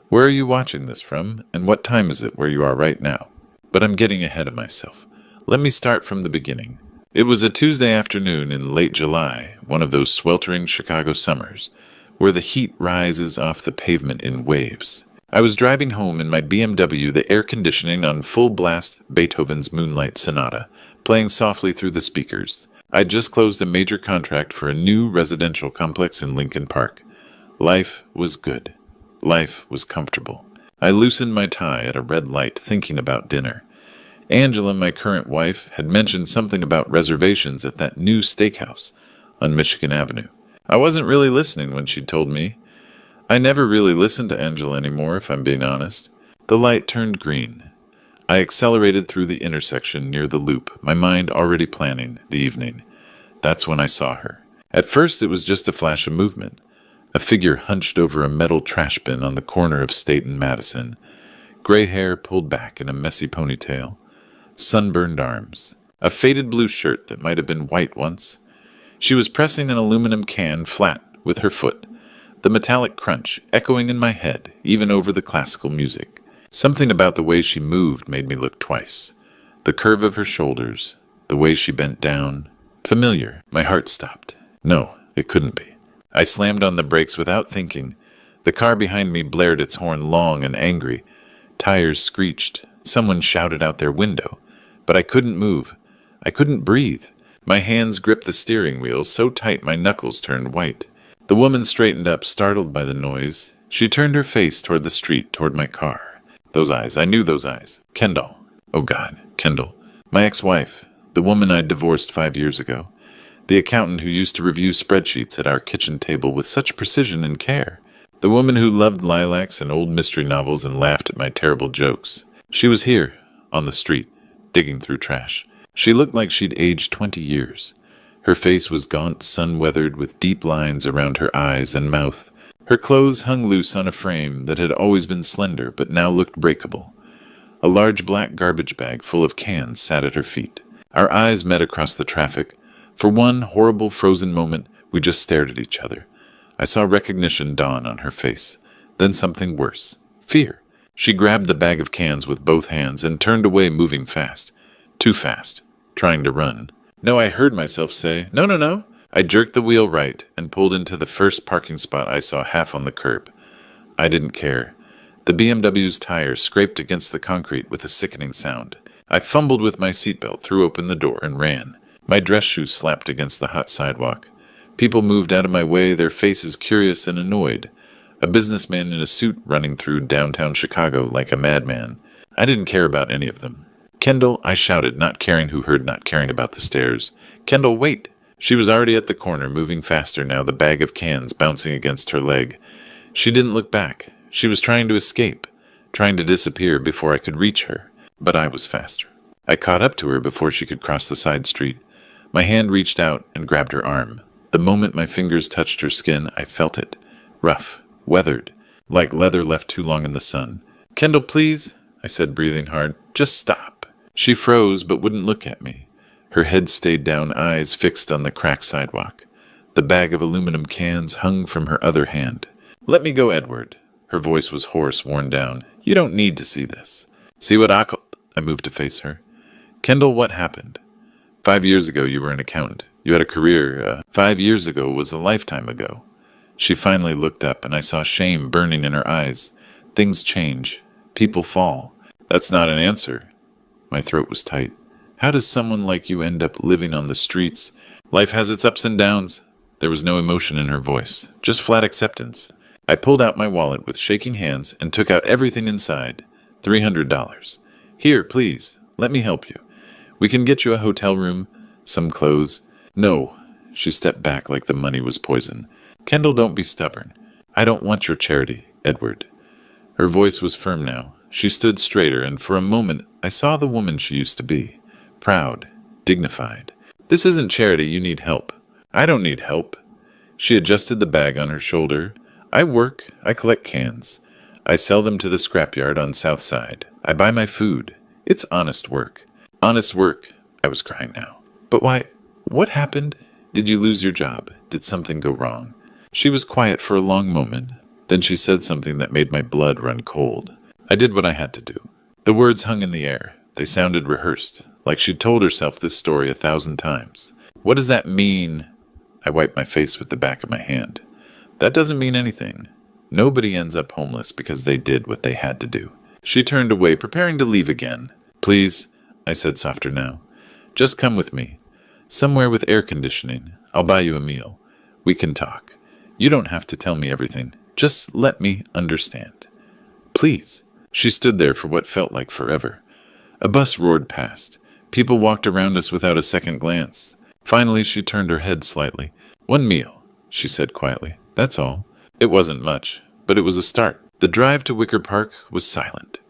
Where are you watching this from, and what time is it where you are right now? But I'm getting ahead of myself. Let me start from the beginning. It was a Tuesday afternoon in late July, one of those sweltering Chicago summers, where the heat rises off the pavement in waves. I was driving home in my BMW, the air conditioning on full blast Beethoven's Moonlight Sonata, playing softly through the speakers. I'd just closed a major contract for a new residential complex in Lincoln Park. Life was good. Life was comfortable. I loosened my tie at a red light, thinking about dinner. Angela, my current wife, had mentioned something about reservations at that new steakhouse on Michigan Avenue. I wasn't really listening when she told me. I never really listened to Angela anymore, if I'm being honest. The light turned green. I accelerated through the intersection near the loop, my mind already planning the evening. That's when I saw her. At first, it was just a flash of movement. A figure hunched over a metal trash bin on the corner of State and Madison. Gray hair pulled back in a messy ponytail. Sunburned arms. A faded blue shirt that might have been white once. She was pressing an aluminum can flat with her foot. The metallic crunch echoing in my head, even over the classical music. Something about the way she moved made me look twice. The curve of her shoulders, the way she bent down. Familiar. My heart stopped. No, it couldn't be. I slammed on the brakes without thinking. The car behind me blared its horn long and angry. Tires screeched. Someone shouted out their window. But I couldn't move. I couldn't breathe. My hands gripped the steering wheel so tight my knuckles turned white. The woman straightened up, startled by the noise. She turned her face toward the street, toward my car. Those eyes. I knew those eyes. Kendall. Oh God, Kendall. My ex-wife. The woman I'd divorced 5 years ago. The accountant who used to review spreadsheets at our kitchen table with such precision and care. The woman who loved lilacs and old mystery novels and laughed at my terrible jokes. She was here, on the street, digging through trash. She looked like she'd aged 20 years. Her face was gaunt, sun-weathered, with deep lines around her eyes and mouth. Her clothes hung loose on a frame that had always been slender, but now looked breakable. A large black garbage bag full of cans sat at her feet. Our eyes met across the traffic. For one horrible frozen moment, we just stared at each other. I saw recognition dawn on her face. Then something worse. Fear. She grabbed the bag of cans with both hands and turned away, moving fast. Too fast. Trying to run. No, I heard myself say, "No, no, no." I jerked the wheel right and pulled into the first parking spot I saw half on the curb. I didn't care. The BMW's tire scraped against the concrete with a sickening sound. I fumbled with my seatbelt, threw open the door, and ran. My dress shoes slapped against the hot sidewalk. People moved out of my way, their faces curious and annoyed. A businessman in a suit running through downtown Chicago like a madman. I didn't care about any of them. "Kendall," I shouted, not caring who heard, not caring about the stairs. "Kendall, wait!" She was already at the corner, moving faster now, the bag of cans bouncing against her leg. She didn't look back. She was trying to escape, trying to disappear before I could reach her. But I was faster. I caught up to her before she could cross the side street. My hand reached out and grabbed her arm. The moment my fingers touched her skin, I felt it. Rough, weathered, like leather left too long in the sun. "Kendall, please," I said, breathing hard. "Just stop." She froze but wouldn't look at me. Her head stayed down, eyes fixed on the cracked sidewalk. The bag of aluminum cans hung from her other hand. "Let me go, Edward." Her voice was hoarse, worn down. "You don't need to see this." "See what I moved to face her. "Kendall, what happened? 5 years ago you were an accountant. You had a career. 5 years ago was a lifetime ago." She finally looked up, and I saw shame burning in her eyes. Things change. People fall. "That's not an answer." My throat was tight. "How does someone like you end up living on the streets? Life has its ups and downs." There was no emotion in her voice, just flat acceptance. I pulled out my wallet with shaking hands and took out everything inside. $300. "Here, please. Let me help you. We can get you a hotel room, some clothes." "No." She stepped back like the money was poison. "Kendall, don't be stubborn. I don't want your charity, Edward." Her voice was firm now. She stood straighter, and for a moment I saw the woman she used to be. Proud, dignified. "This isn't charity, you need help." "I don't need help." She adjusted the bag on her shoulder. "I work. I collect cans. I sell them to the scrapyard on South Side. I buy my food. It's honest work." "Honest work." I was crying now. "But why? What happened? Did you lose your job? Did something go wrong?" She was quiet for a long moment. Then she said something that made my blood run cold. "I did what I had to do." The words hung in the air. They sounded rehearsed, like she'd told herself this story 1,000 times. "What does that mean?" I wiped my face with the back of my hand. "That doesn't mean anything. Nobody ends up homeless because they did what they had to do." She turned away, preparing to leave again. "Please," I said softer now. "Just come with me. Somewhere with air conditioning. I'll buy you a meal. We can talk. You don't have to tell me everything. Just let me understand. Please." She stood there for what felt like forever. A bus roared past. People walked around us without a second glance. Finally, she turned her head slightly. "One meal," she said quietly. "That's all." It wasn't much, but it was a start. The drive to Wicker Park was silent.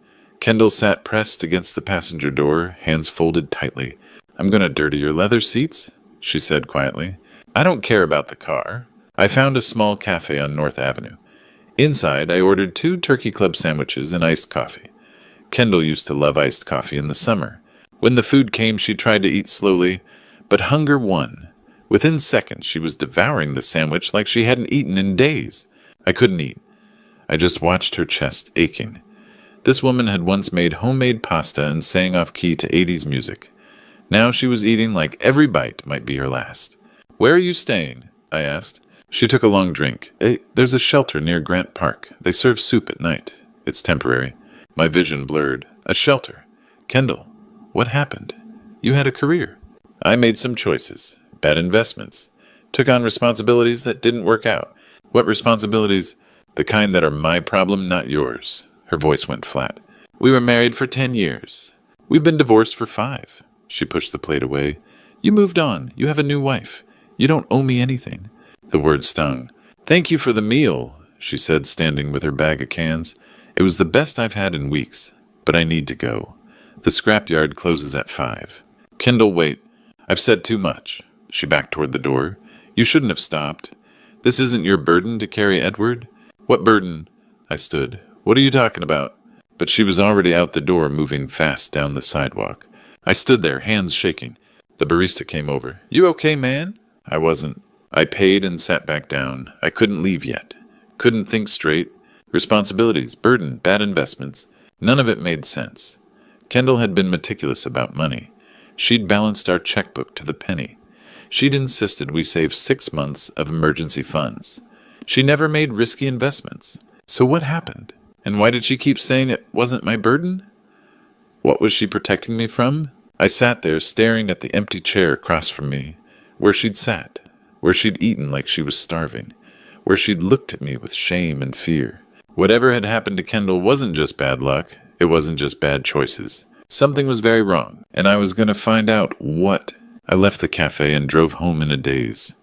Kendall sat pressed against the passenger door, hands folded tightly. "I'm going to dirty your leather seats," she said quietly. "I don't care about the car." I found a small cafe on North Avenue. Inside, I ordered 2 Turkey Club sandwiches and iced coffee. Kendall used to love iced coffee in the summer. When the food came, she tried to eat slowly, but hunger won. Within seconds, she was devouring the sandwich like she hadn't eaten in days. I couldn't eat. I just watched her chest aching. This woman had once made homemade pasta and sang off key to 80s music. Now she was eating like every bite might be her last. "Where are you staying?" I asked. She took a long drink. "There's a shelter near Grant Park. They serve soup at night. It's temporary." My vision blurred. A shelter. "Kendall, what happened? You had a career." "I made some choices. Bad investments. Took on responsibilities that didn't work out." "What responsibilities?" "The kind that are my problem, not yours." Her voice went flat. "We were married for 10 years. We've been divorced for 5. She pushed the plate away. "You moved on. You have a new wife. You don't owe me anything." The word stung. "Thank you for the meal," she said, standing with her bag of cans. "It was the best I've had in weeks, but I need to go. The scrapyard closes at 5. "Kendall, wait. I've said too much." She backed toward the door. "You shouldn't have stopped. This isn't your burden to carry, Edward." "What burden?" I stood. "What are you talking about?" But she was already out the door, moving fast down the sidewalk. I stood there, hands shaking. The barista came over. "You okay, man?" I wasn't. I paid and sat back down. I couldn't leave yet. Couldn't think straight. Responsibilities, burden, bad investments. None of it made sense. Kendall had been meticulous about money. She'd balanced our checkbook to the penny. She'd insisted we save 6 months of emergency funds. She never made risky investments. So what happened? And why did she keep saying it wasn't my burden? What was she protecting me from? I sat there staring at the empty chair across from me, where she'd sat, where she'd eaten like she was starving, where she'd looked at me with shame and fear. Whatever had happened to Kendall wasn't just bad luck. It wasn't just bad choices. Something was very wrong, and I was going to find out what. I left the cafe and drove home in a daze.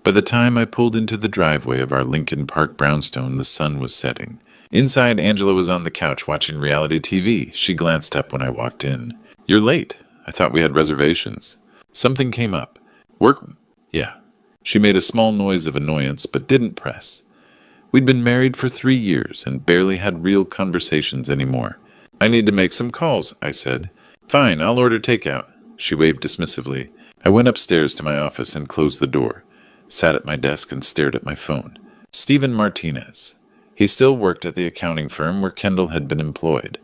By the time I pulled into the driveway of our Lincoln Park brownstone, the sun was setting. Inside, Angela was on the couch watching reality TV. She glanced up when I walked in. "You're late. I thought we had reservations." Something came up. "Work?" "Yeah." She made a small noise of annoyance, but didn't press. We'd been married for 3 years and barely had real conversations anymore. "I need to make some calls," I said. "Fine, I'll order takeout." She waved dismissively. I went upstairs to my office and closed the door, sat at my desk and stared at my phone. Stephen Martinez. He still worked at the accounting firm where Kendall had been employed.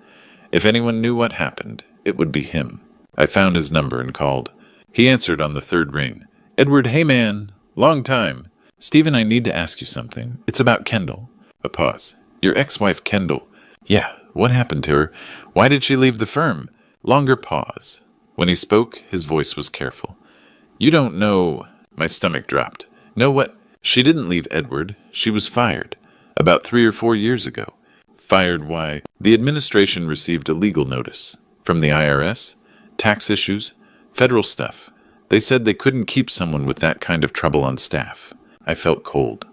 If anyone knew what happened, it would be him. I found his number and called. He answered on the 3rd ring. "Edward, hey man. Long time. Stephen, I need to ask you something. It's about Kendall." A pause. "Your ex-wife, Kendall." "Yeah, what happened to her? Why did she leave the firm?" Longer pause. When he spoke, his voice was careful. "You don't know..." My stomach dropped. "Know what? She didn't leave, Edward. She was fired. About 3 or 4 years ago." "Fired why?" "The administration received a legal notice. From the IRS. Tax issues. Federal stuff. They said they couldn't keep someone with that kind of trouble on staff." I felt cold.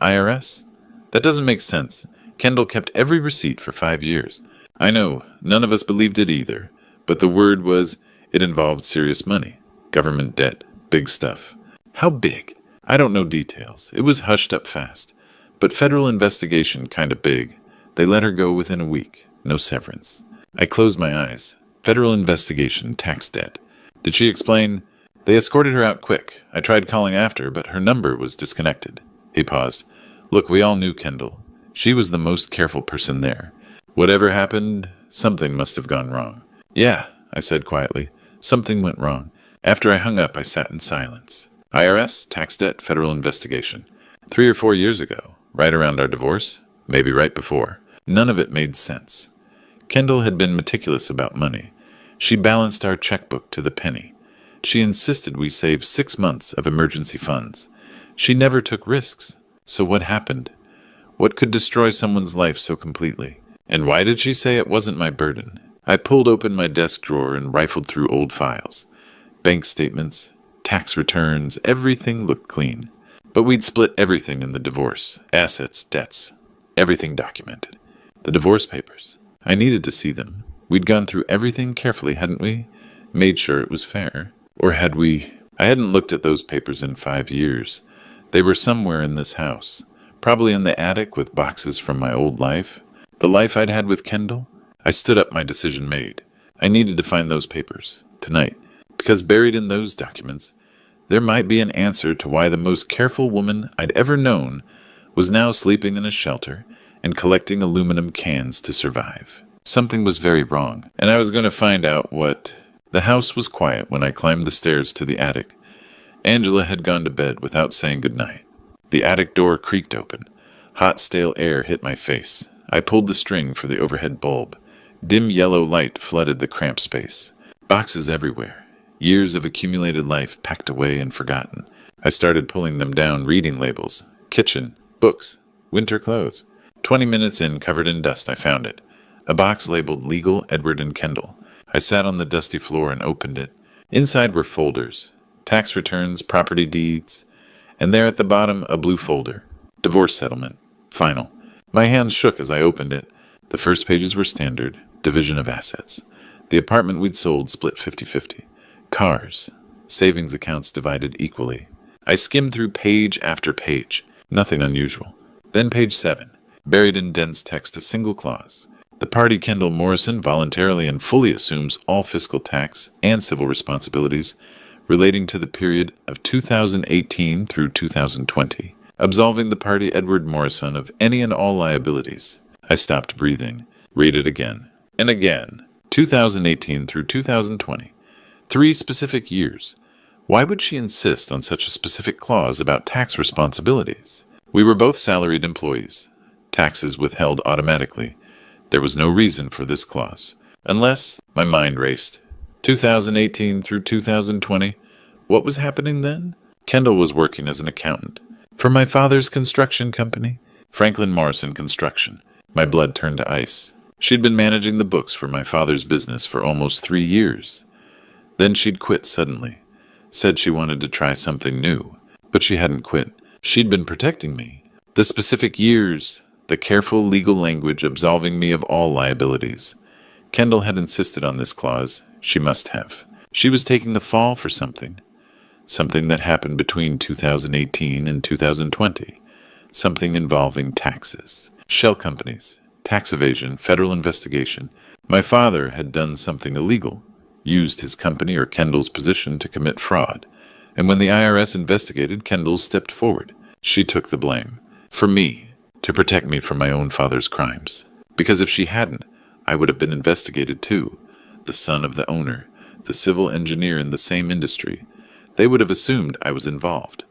"IRS? That doesn't make sense. Kendall kept every receipt for 5 years." "I know. None of us believed it either. But the word was it involved serious money. Government debt. Big stuff." "How big?" "I don't know details. It was hushed up fast. But federal investigation kinda big. They let her go within a week. No severance." I closed my eyes. Federal investigation, tax debt. "Did she explain?" "They escorted her out quick. I tried calling after, but her number was disconnected." He paused. "Look, we all knew Kendall. She was the most careful person there. Whatever happened, something must have gone wrong." "Yeah," I said quietly. "Something went wrong." After I hung up, I sat in silence. IRS, tax debt, federal investigation. 3 or 4 years ago. Right around our divorce? Maybe right before. None of it made sense. Kendall had been meticulous about money. She balanced our checkbook to the penny. She insisted we save 6 months of emergency funds. She never took risks. So what happened? What could destroy someone's life so completely? And why did she say it wasn't my burden? I pulled open my desk drawer and rifled through old files. Bank statements, tax returns, everything looked clean. But we'd split everything in the divorce. Assets, debts, everything documented. The divorce papers. I needed to see them. We'd gone through everything carefully, hadn't we? Made sure it was fair. Or had we? I hadn't looked at those papers in 5 years. They were somewhere in this house. Probably in the attic with boxes from my old life. The life I'd had with Kendall. I stood up, my decision made. I needed to find those papers. Tonight. Because buried in those documents, there might be an answer to why the most careful woman I'd ever known was now sleeping in a shelter and collecting aluminum cans to survive. Something was very wrong, and I was going to find out what. The house was quiet when I climbed the stairs to the attic. Angela had gone to bed without saying goodnight. The attic door creaked open. Hot, stale air hit my face. I pulled the string for the overhead bulb. Dim yellow light flooded the cramped space. Boxes everywhere. Years of accumulated life packed away and forgotten. I started pulling them down, reading labels. Kitchen, books, winter clothes. 20 minutes in, covered in dust, I found it. A box labeled Legal Edward and Kendall. I sat on the dusty floor and opened it. Inside were folders. Tax returns, property deeds. And there at the bottom, a blue folder. Divorce settlement. Final. My hands shook as I opened it. The first pages were standard. Division of assets. The apartment we'd sold split 50-50. Cars. Savings accounts divided equally. I skimmed through page after page. Nothing unusual. Then page 7. Buried in dense text, a single clause. The party Kendall Morrison voluntarily and fully assumes all fiscal tax and civil responsibilities relating to the period of 2018 through 2020, absolving the party Edward Morrison of any and all liabilities. I stopped breathing. Read it again. And again. 2018 through 2020. 3 specific years. Why would she insist on such a specific clause about tax responsibilities? We were both salaried employees. Taxes withheld automatically. There was no reason for this clause. Unless, my mind raced. 2018 through 2020. What was happening then? Kendall was working as an accountant. For my father's construction company, Franklin Morrison Construction. My blood turned to ice. She'd been managing the books for my father's business for almost 3 years. Then she'd quit suddenly. Said she wanted to try something new. But she hadn't quit. She'd been protecting me. The specific years, the careful legal language absolving me of all liabilities. Kendall had insisted on this clause. She must have. She was taking the fall for something. Something that happened between 2018 and 2020. Something involving taxes. Shell companies. Tax evasion. Federal investigation. My father had done something illegal. Used his company or Kendall's position to commit fraud. And when the IRS investigated, Kendall stepped forward. She took the blame. For me. To protect me from my own father's crimes. Because if she hadn't, I would have been investigated too. The son of the owner, the civil engineer in the same industry. They would have assumed I was involved.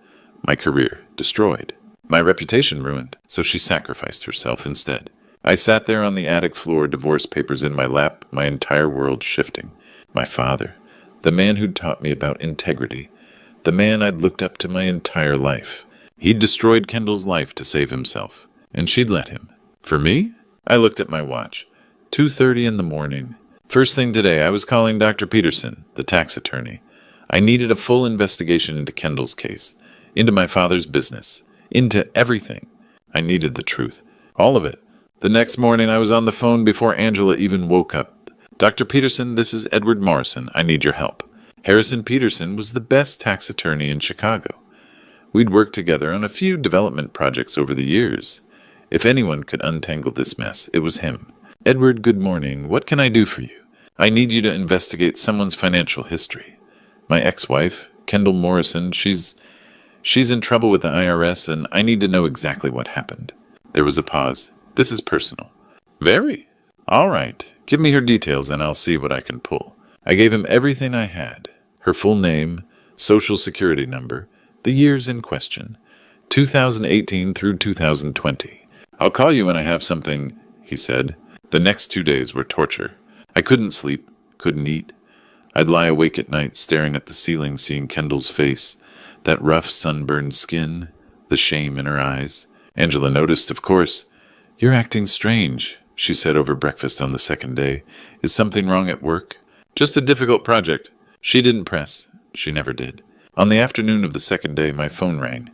My career destroyed. My reputation ruined, so she sacrificed herself instead. I sat there on the attic floor, divorce papers in my lap, my entire world shifting. My father, the man who'd taught me about integrity, the man I'd looked up to my entire life. He'd destroyed Kendall's life to save himself. And she'd let him. For me? I looked at my watch. 2:30 in the morning. First thing today, I was calling Dr. Peterson, the tax attorney. I needed a full investigation into Kendall's case, into my father's business, into everything. I needed the truth. All of it. The next morning, I was on the phone before Angela even woke up. Dr. Peterson, this is Edward Morrison. I need your help. Harrison Peterson was the best tax attorney in Chicago. We'd worked together on a few development projects over the years. If anyone could untangle this mess, it was him. Edward, good morning. What can I do for you? I need you to investigate someone's financial history. My ex-wife, Kendall Morrison, she's in trouble with the IRS, and I need to know exactly what happened. There was a pause. This is personal. Very. All right. Give me her details, and I'll see what I can pull. I gave him everything I had. Her full name, social security number, the years in question. 2018 through 2020. I'll call you when I have something, he said. The next 2 days were torture. I couldn't sleep, couldn't eat. I'd lie awake at night staring at the ceiling, seeing Kendall's face, that rough sunburned skin, the shame in her eyes. Angela noticed, of course. You're acting strange, she said over breakfast on the second day. Is something wrong at work? Just a difficult project. She didn't press. She never did. On the afternoon of the second day, my phone rang.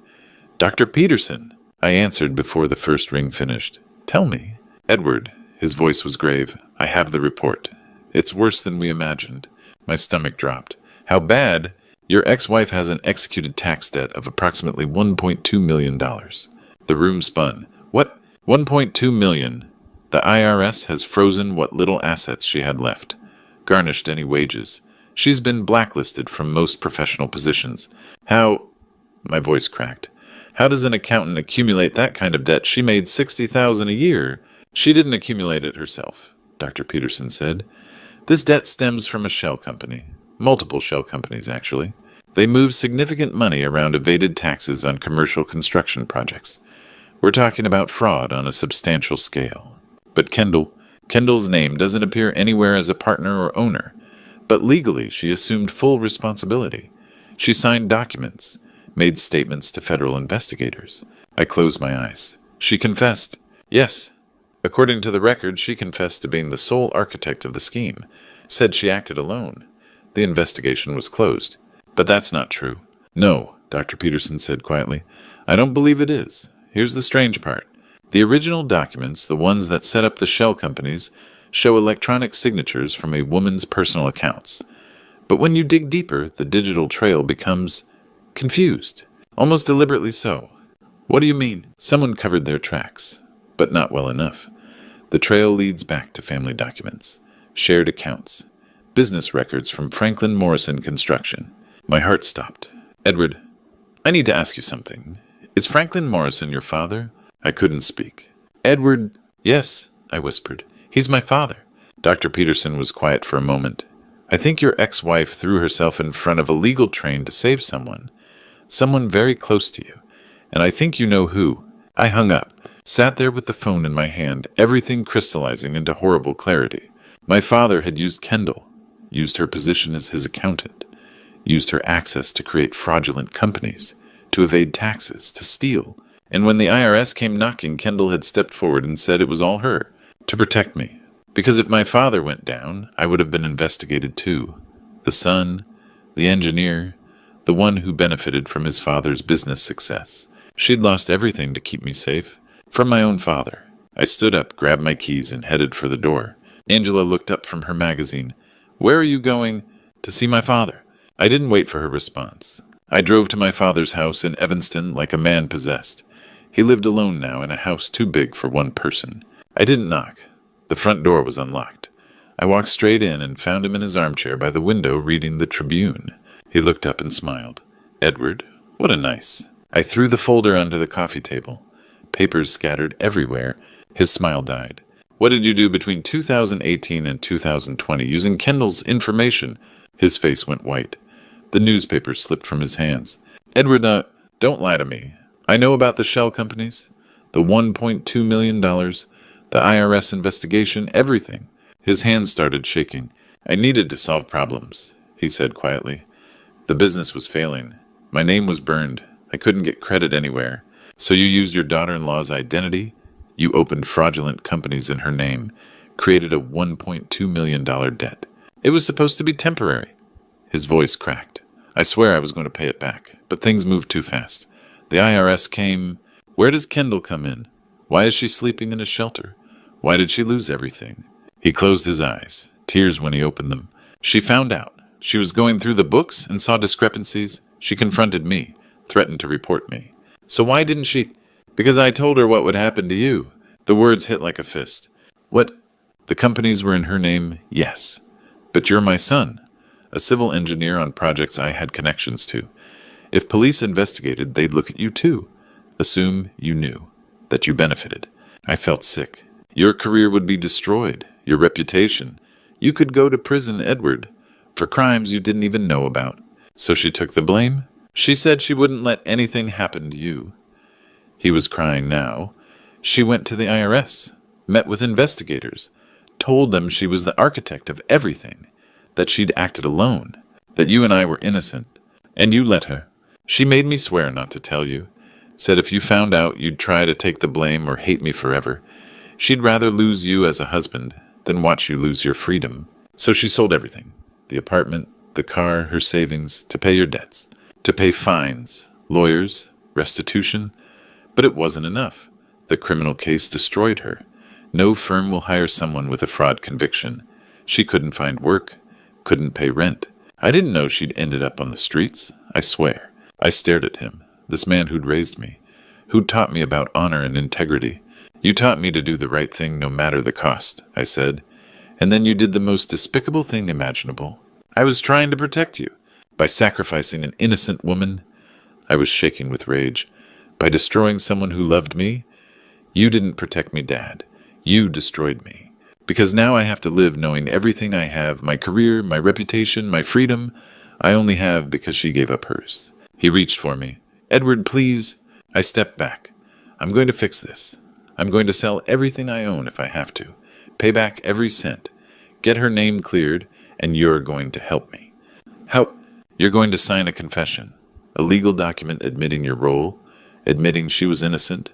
Dr. Peterson, I answered before the first ring finished. Tell me. Edward, his voice was grave. I have the report. It's worse than we imagined. My stomach dropped. How bad? Your ex-wife has an executed tax debt of approximately $1.2 million. The room spun. What? $1.2 million. The IRS has frozen what little assets she had left, garnished any wages. She's been blacklisted from most professional positions. How? My voice cracked. How does an accountant accumulate that kind of debt? She made $60,000 a year. She didn't accumulate it herself, Dr. Peterson said. This debt stems from a shell company. Multiple shell companies, actually. They move significant money around evaded taxes on commercial construction projects. We're talking about fraud on a substantial scale. But Kendall's name doesn't appear anywhere as a partner or owner. But legally, she assumed full responsibility. She signed documents, made statements to federal investigators. I closed my eyes. She confessed. Yes. According to the record, she confessed to being the sole architect of the scheme, said she acted alone. The investigation was closed. But that's not true. No, Dr. Peterson said quietly. I don't believe it is. Here's the strange part. The original documents, the ones that set up the shell companies, show electronic signatures from a woman's personal accounts. But when you dig deeper, the digital trail becomes confused. Almost deliberately so. What do you mean? Someone covered their tracks, but not well enough. The trail leads back to family documents, shared accounts, business records from Franklin Morrison Construction. My heart stopped. Edward, I need to ask you something. Is Franklin Morrison your father? I couldn't speak. Edward, yes, I whispered. He's my father. Dr. Peterson was quiet for a moment. I think your ex-wife threw herself in front of a legal train to save someone very close to you, and I think you know who. I hung up, sat there with the phone in my hand, everything crystallizing into horrible clarity. My father had used Kendall, used her position as his accountant, used her access to create fraudulent companies, to evade taxes, to steal. And when the IRS came knocking, Kendall had stepped forward and said it was all her, to protect me. Because if my father went down, I would have been investigated too. The son, the engineer, the one who benefited from his father's business success. She'd lost everything to keep me safe. From my own father. I stood up, grabbed my keys, and headed for the door. Angela looked up from her magazine. Where are you going? To see my father. I didn't wait for her response. I drove to my father's house in Evanston like a man possessed. He lived alone now in a house too big for one person. I didn't knock. The front door was unlocked. I walked straight in and found him in his armchair by the window reading the Tribune. He looked up and smiled. Edward, what a nice. I threw the folder onto the coffee table. Papers scattered everywhere. His smile died. What did you do between 2018 and 2020 using Kendall's information? His face went white. The newspaper slipped from his hands. Edward, don't lie to me. I know about the shell companies, the $1.2 million, the IRS investigation, everything. His hands started shaking. I needed to solve problems, he said quietly. The business was failing. My name was burned. I couldn't get credit anywhere. So you used your daughter-in-law's identity? You opened fraudulent companies in her name, created a $1.2 million debt. It was supposed to be temporary. His voice cracked. I swear I was going to pay it back, but things moved too fast. The IRS came. Where does Kendall come in? Why is she sleeping in a shelter? Why did she lose everything? He closed his eyes, tears when he opened them. She found out. She was going through the books and saw discrepancies. She confronted me, threatened to report me. So why didn't she? Because I told her what would happen to you. The words hit like a fist. What? The companies were in her name? Yes. But you're my son, a civil engineer on projects I had connections to. If police investigated, they'd look at you too. Assume you knew, that you benefited. I felt sick. Your career would be destroyed, your reputation. You could go to prison, Edward, for crimes you didn't even know about. So she took the blame? She said she wouldn't let anything happen to you. He was crying now. She went to the IRS, met with investigators, told them she was the architect of everything, that she'd acted alone, that you and I were innocent, and you let her. She made me swear not to tell you, said if you found out you'd try to take the blame or hate me forever. She'd rather lose you as a husband than watch you lose your freedom. So she sold everything, the apartment, the car, her savings, to pay your debts. to pay fines, lawyers, restitution. But it wasn't enough. The criminal case destroyed her. No firm will hire someone with a fraud conviction. She couldn't find work, couldn't pay rent. I didn't know she'd ended up on the streets, I swear. I stared at him, this man who'd raised me, who'd taught me about honor and integrity. You taught me to do the right thing no matter the cost, I said. And then you did the most despicable thing imaginable. I was trying to protect you. By sacrificing an innocent woman, I was shaking with rage. By destroying someone who loved me, you didn't protect me, Dad. You destroyed me. Because now I have to live knowing everything I have, my career, my reputation, my freedom, I only have because she gave up hers. He reached for me. Edward, please. I stepped back. I'm going to fix this. I'm going to sell everything I own if I have to. Pay back every cent. Get her name cleared, and you're going to help me. How? You're going to sign a confession, a legal document admitting your role, admitting she was innocent,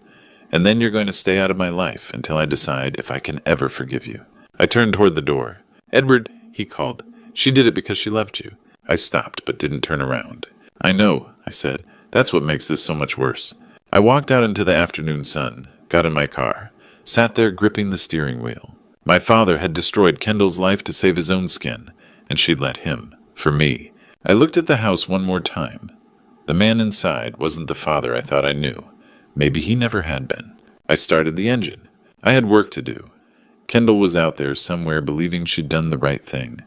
and then you're going to stay out of my life until I decide if I can ever forgive you. I turned toward the door. Edward, he called. She did it because she loved you. I stopped, but didn't turn around. I know, I said. That's what makes this so much worse. I walked out into the afternoon sun, got in my car, sat there gripping the steering wheel. My father had destroyed Kendall's life to save his own skin, and she'd let him, for me. I looked at the house one more time. The man inside wasn't the father I thought I knew. Maybe he never had been. I started the engine. I had work to do. Kendall was out there somewhere believing she'd done the right thing,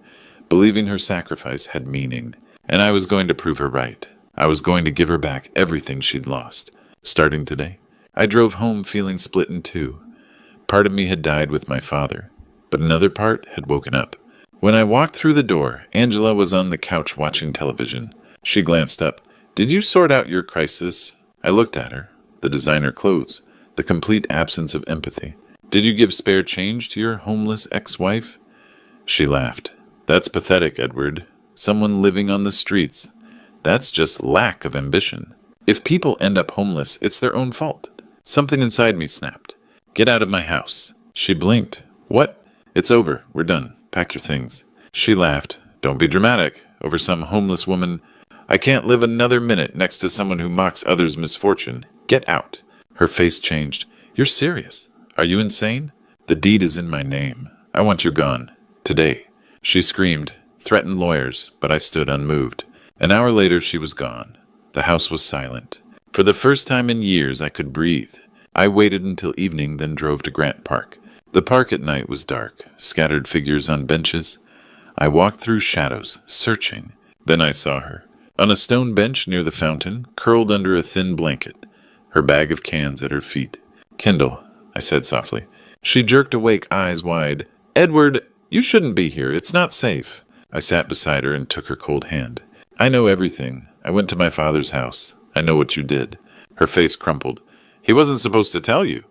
believing her sacrifice had meaning, and I was going to prove her right. I was going to give her back everything she'd lost. Starting today, I drove home feeling split in two. Part of me had died with my father, but another part had woken up. When I walked through the door, Angela was on the couch watching television. She glanced up. Did you sort out your crisis? I looked at her. The designer clothes, the complete absence of empathy. Did you give spare change to your homeless ex-wife? She laughed. That's pathetic, Edward. Someone living on the streets. That's just lack of ambition. If people end up homeless, it's their own fault. Something inside me snapped. Get out of my house. She blinked. What? It's over. We're done. Pack your things. She laughed. Don't be dramatic. Over some homeless woman. I can't live another minute next to someone who mocks others' misfortune. Get out. Her face changed. You're serious. Are you insane? The deed is in my name. I want you gone. Today. She screamed, threatened lawyers, but I stood unmoved. An hour later, she was gone. The house was silent. For the first time in years, I could breathe. I waited until evening, then drove to Grant Park. The park at night was dark, scattered figures on benches. I walked through shadows, searching. Then I saw her. On a stone bench near the fountain, curled under a thin blanket, her bag of cans at her feet. Kendall, I said softly. She jerked awake, eyes wide. Edward, you shouldn't be here. It's not safe. I sat beside her and took her cold hand. I know everything. I went to my father's house. I know what you did. Her face crumpled. He wasn't supposed to tell you.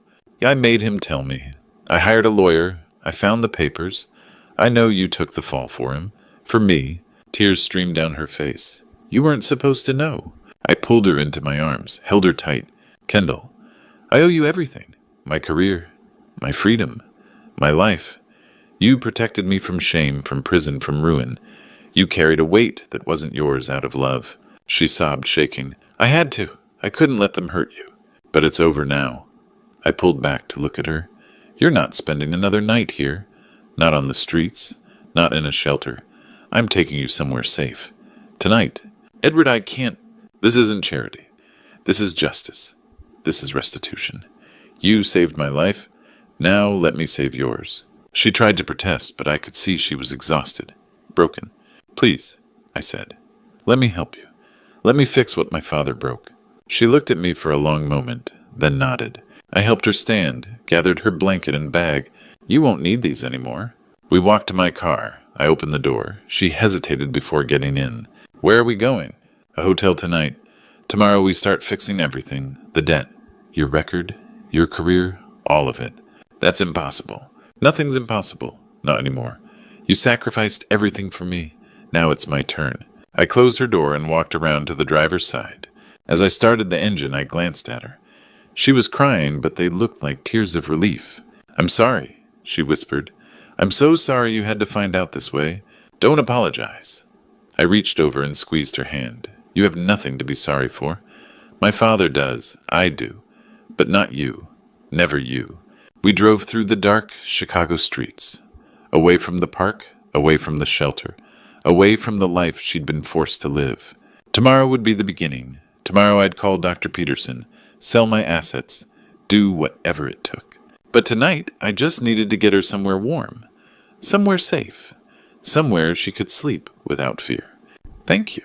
I made him tell me. I hired a lawyer. I found the papers. I know you took the fall for him. For me. Tears streamed down her face. You weren't supposed to know. I pulled her into my arms, held her tight. Kendall, I owe you everything. My career, my freedom, my life. You protected me from shame, from prison, from ruin. You carried a weight that wasn't yours out of love. She sobbed, shaking. I had to. I couldn't let them hurt you. But it's over now. I pulled back to look at her. You're not spending another night here. Not on the streets. Not in a shelter. I'm taking you somewhere safe. Tonight. Edward, I can't. This isn't charity. This is justice. This is restitution. You saved my life. Now let me save yours. She tried to protest, but I could see she was exhausted. Broken. Please, I said. Let me help you. Let me fix what my father broke. She looked at me for a long moment, then nodded. I helped her stand, gathered her blanket and bag. You won't need these anymore. We walked to my car. I opened the door. She hesitated before getting in. Where are we going? A hotel tonight. Tomorrow we start fixing everything. The debt. Your record. Your career. All of it. That's impossible. Nothing's impossible. Not anymore. You sacrificed everything for me. Now it's my turn. I closed her door and walked around to the driver's side. As I started the engine, I glanced at her. She was crying, but they looked like tears of relief. I'm sorry, she whispered. I'm so sorry you had to find out this way. Don't apologize. I reached over and squeezed her hand. You have nothing to be sorry for. My father does. I do. But not you. Never you. We drove through the dark Chicago streets. Away from the park, away from the shelter, away from the life she'd been forced to live. Tomorrow would be the beginning. Tomorrow I'd call Dr. Peterson, sell my assets, do whatever it took. But tonight, I just needed to get her somewhere warm, somewhere safe, somewhere she could sleep without fear. Thank you,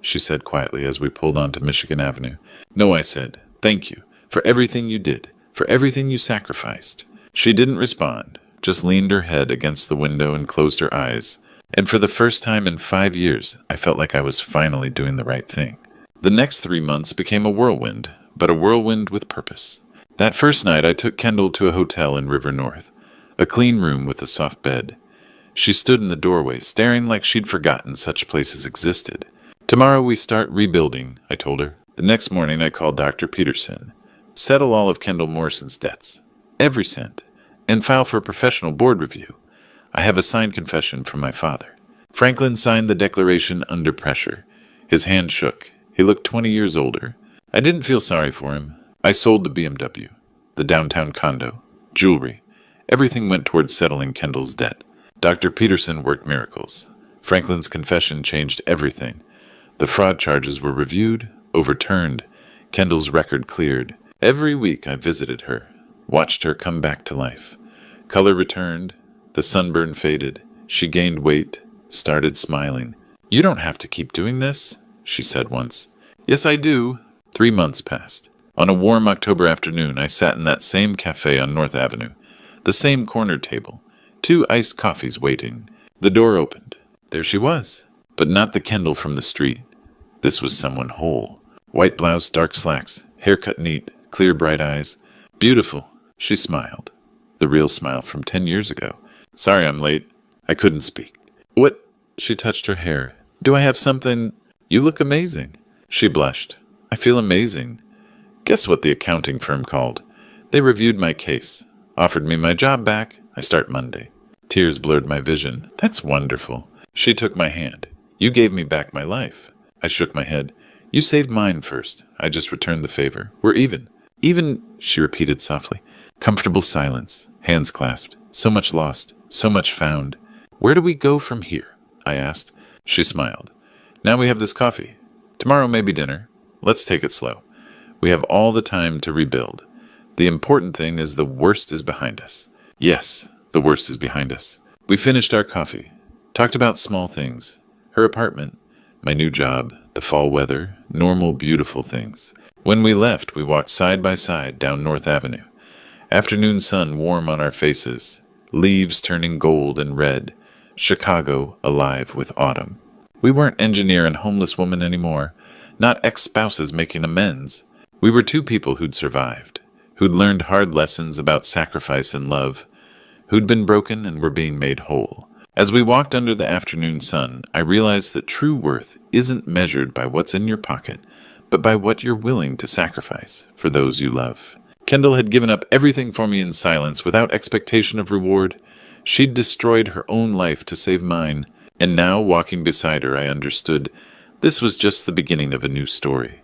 she said quietly as we pulled onto Michigan Avenue. No, I said, thank you for everything you did, for everything you sacrificed. She didn't respond, just leaned her head against the window and closed her eyes. And for the first time in 5 years, I felt like I was finally doing the right thing. The next 3 months became a whirlwind, but a whirlwind with purpose. That first night, I took Kendall to a hotel in River North, a clean room with a soft bed. She stood in the doorway, staring like she'd forgotten such places existed. Tomorrow we start rebuilding, I told her. The next morning, I called Dr. Peterson, settle all of Kendall Morrison's debts, every cent, and file for a professional board review. I have a signed confession from my father. Franklin signed the declaration under pressure. His hand shook. He looked 20 years older. I didn't feel sorry for him. I sold the BMW, the downtown condo, jewelry. Everything went towards settling Kendall's debt. Dr. Peterson worked miracles. Franklin's confession changed everything. The fraud charges were reviewed, overturned. Kendall's record cleared. Every week I visited her, watched her come back to life. Color returned. The sunburn faded. She gained weight, started smiling. You don't have to keep doing this, she said once. Yes, I do. 3 months passed. On a warm October afternoon, I sat in that same cafe on North Avenue. The same corner table. 2 iced coffees waiting. The door opened. There she was. But not the Kendall from the street. This was someone whole. White blouse, dark slacks, haircut neat, clear bright eyes. Beautiful. She smiled. The real smile from 10 years ago. Sorry I'm late. I couldn't speak. What? She touched her hair. Do I have something? You look amazing. She blushed. I feel amazing. Guess what the accounting firm called? They reviewed my case, offered me my job back. I start Monday. Tears blurred my vision. That's wonderful. She took my hand. You gave me back my life. I shook my head. You saved mine first. I just returned the favor. We're even. Even, she repeated softly. Comfortable silence. Hands clasped. So much lost. So much found. Where do we go from here? I asked. She smiled. Now we have this coffee. Tomorrow maybe dinner. Let's take it slow. We have all the time to rebuild. The important thing is the worst is behind us. Yes, the worst is behind us. We finished our coffee. Talked about small things. Her apartment. My new job. The fall weather. Normal, beautiful things. When we left, we walked side by side down North Avenue. Afternoon sun warm on our faces. Leaves turning gold and red. Chicago alive with autumn. We weren't engineer and homeless woman anymore. Not ex-spouses making amends. We were 2 people who'd survived, who'd learned hard lessons about sacrifice and love, who'd been broken and were being made whole. As we walked under the afternoon sun, I realized that true worth isn't measured by what's in your pocket, but by what you're willing to sacrifice for those you love. Kendall had given up everything for me in silence without expectation of reward. She'd destroyed her own life to save mine, and now, walking beside her, I understood this was just the beginning of a new story.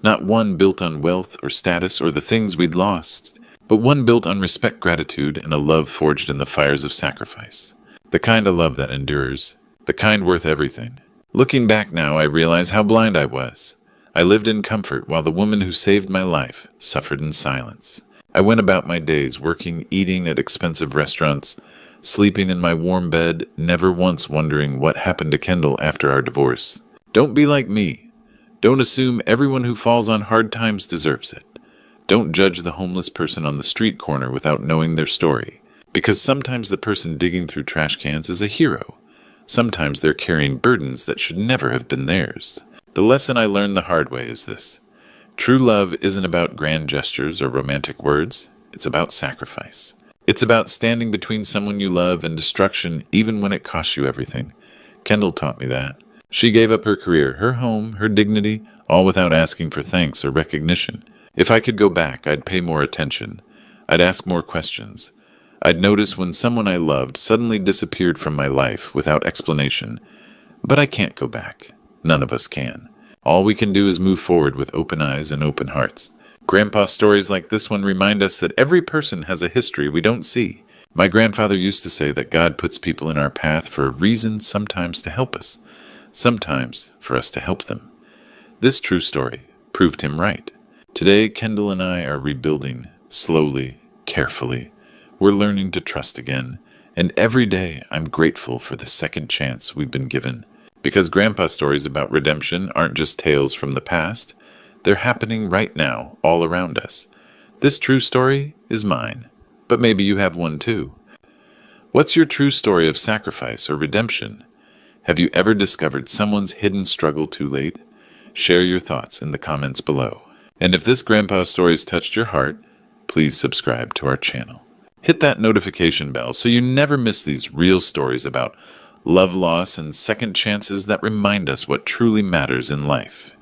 Not one built on wealth or status or the things we'd lost, but one built on respect, gratitude, and a love forged in the fires of sacrifice. The kind of love that endures, the kind worth everything. Looking back now, I realize how blind I was. I lived in comfort while the woman who saved my life suffered in silence. I went about my days working, eating at expensive restaurants, sleeping in my warm bed, never once wondering what happened to Kendall after our divorce. Don't be like me. Don't assume everyone who falls on hard times deserves it. Don't judge the homeless person on the street corner without knowing their story. Because sometimes the person digging through trash cans is a hero. Sometimes they're carrying burdens that should never have been theirs. The lesson I learned the hard way is this. True love isn't about grand gestures or romantic words. It's about sacrifice. It's about standing between someone you love and destruction even when it costs you everything. Kendall taught me that. She gave up her career, her home, her dignity, all without asking for thanks or recognition. If I could go back, I'd pay more attention. I'd ask more questions. I'd notice when someone I loved suddenly disappeared from my life without explanation. But I can't go back. None of us can. All we can do is move forward with open eyes and open hearts. Grandpa stories like this one remind us that every person has a history we don't see. My grandfather used to say that God puts people in our path for a reason, sometimes to help us, sometimes for us to help them. This true story proved him right. Today, Kendall and I are rebuilding, slowly, carefully. We're learning to trust again, and every day I'm grateful for the second chance we've been given. Because Grandpa stories about redemption aren't just tales from the past, they're happening right now, all around us. This true story is mine, but maybe you have one too. What's your true story of sacrifice or redemption? Have you ever discovered someone's hidden struggle too late? Share your thoughts in the comments below. And if this Grandpa story's touched your heart, please subscribe to our channel. Hit that notification bell so you never miss these real stories about love loss and second chances that remind us what truly matters in life.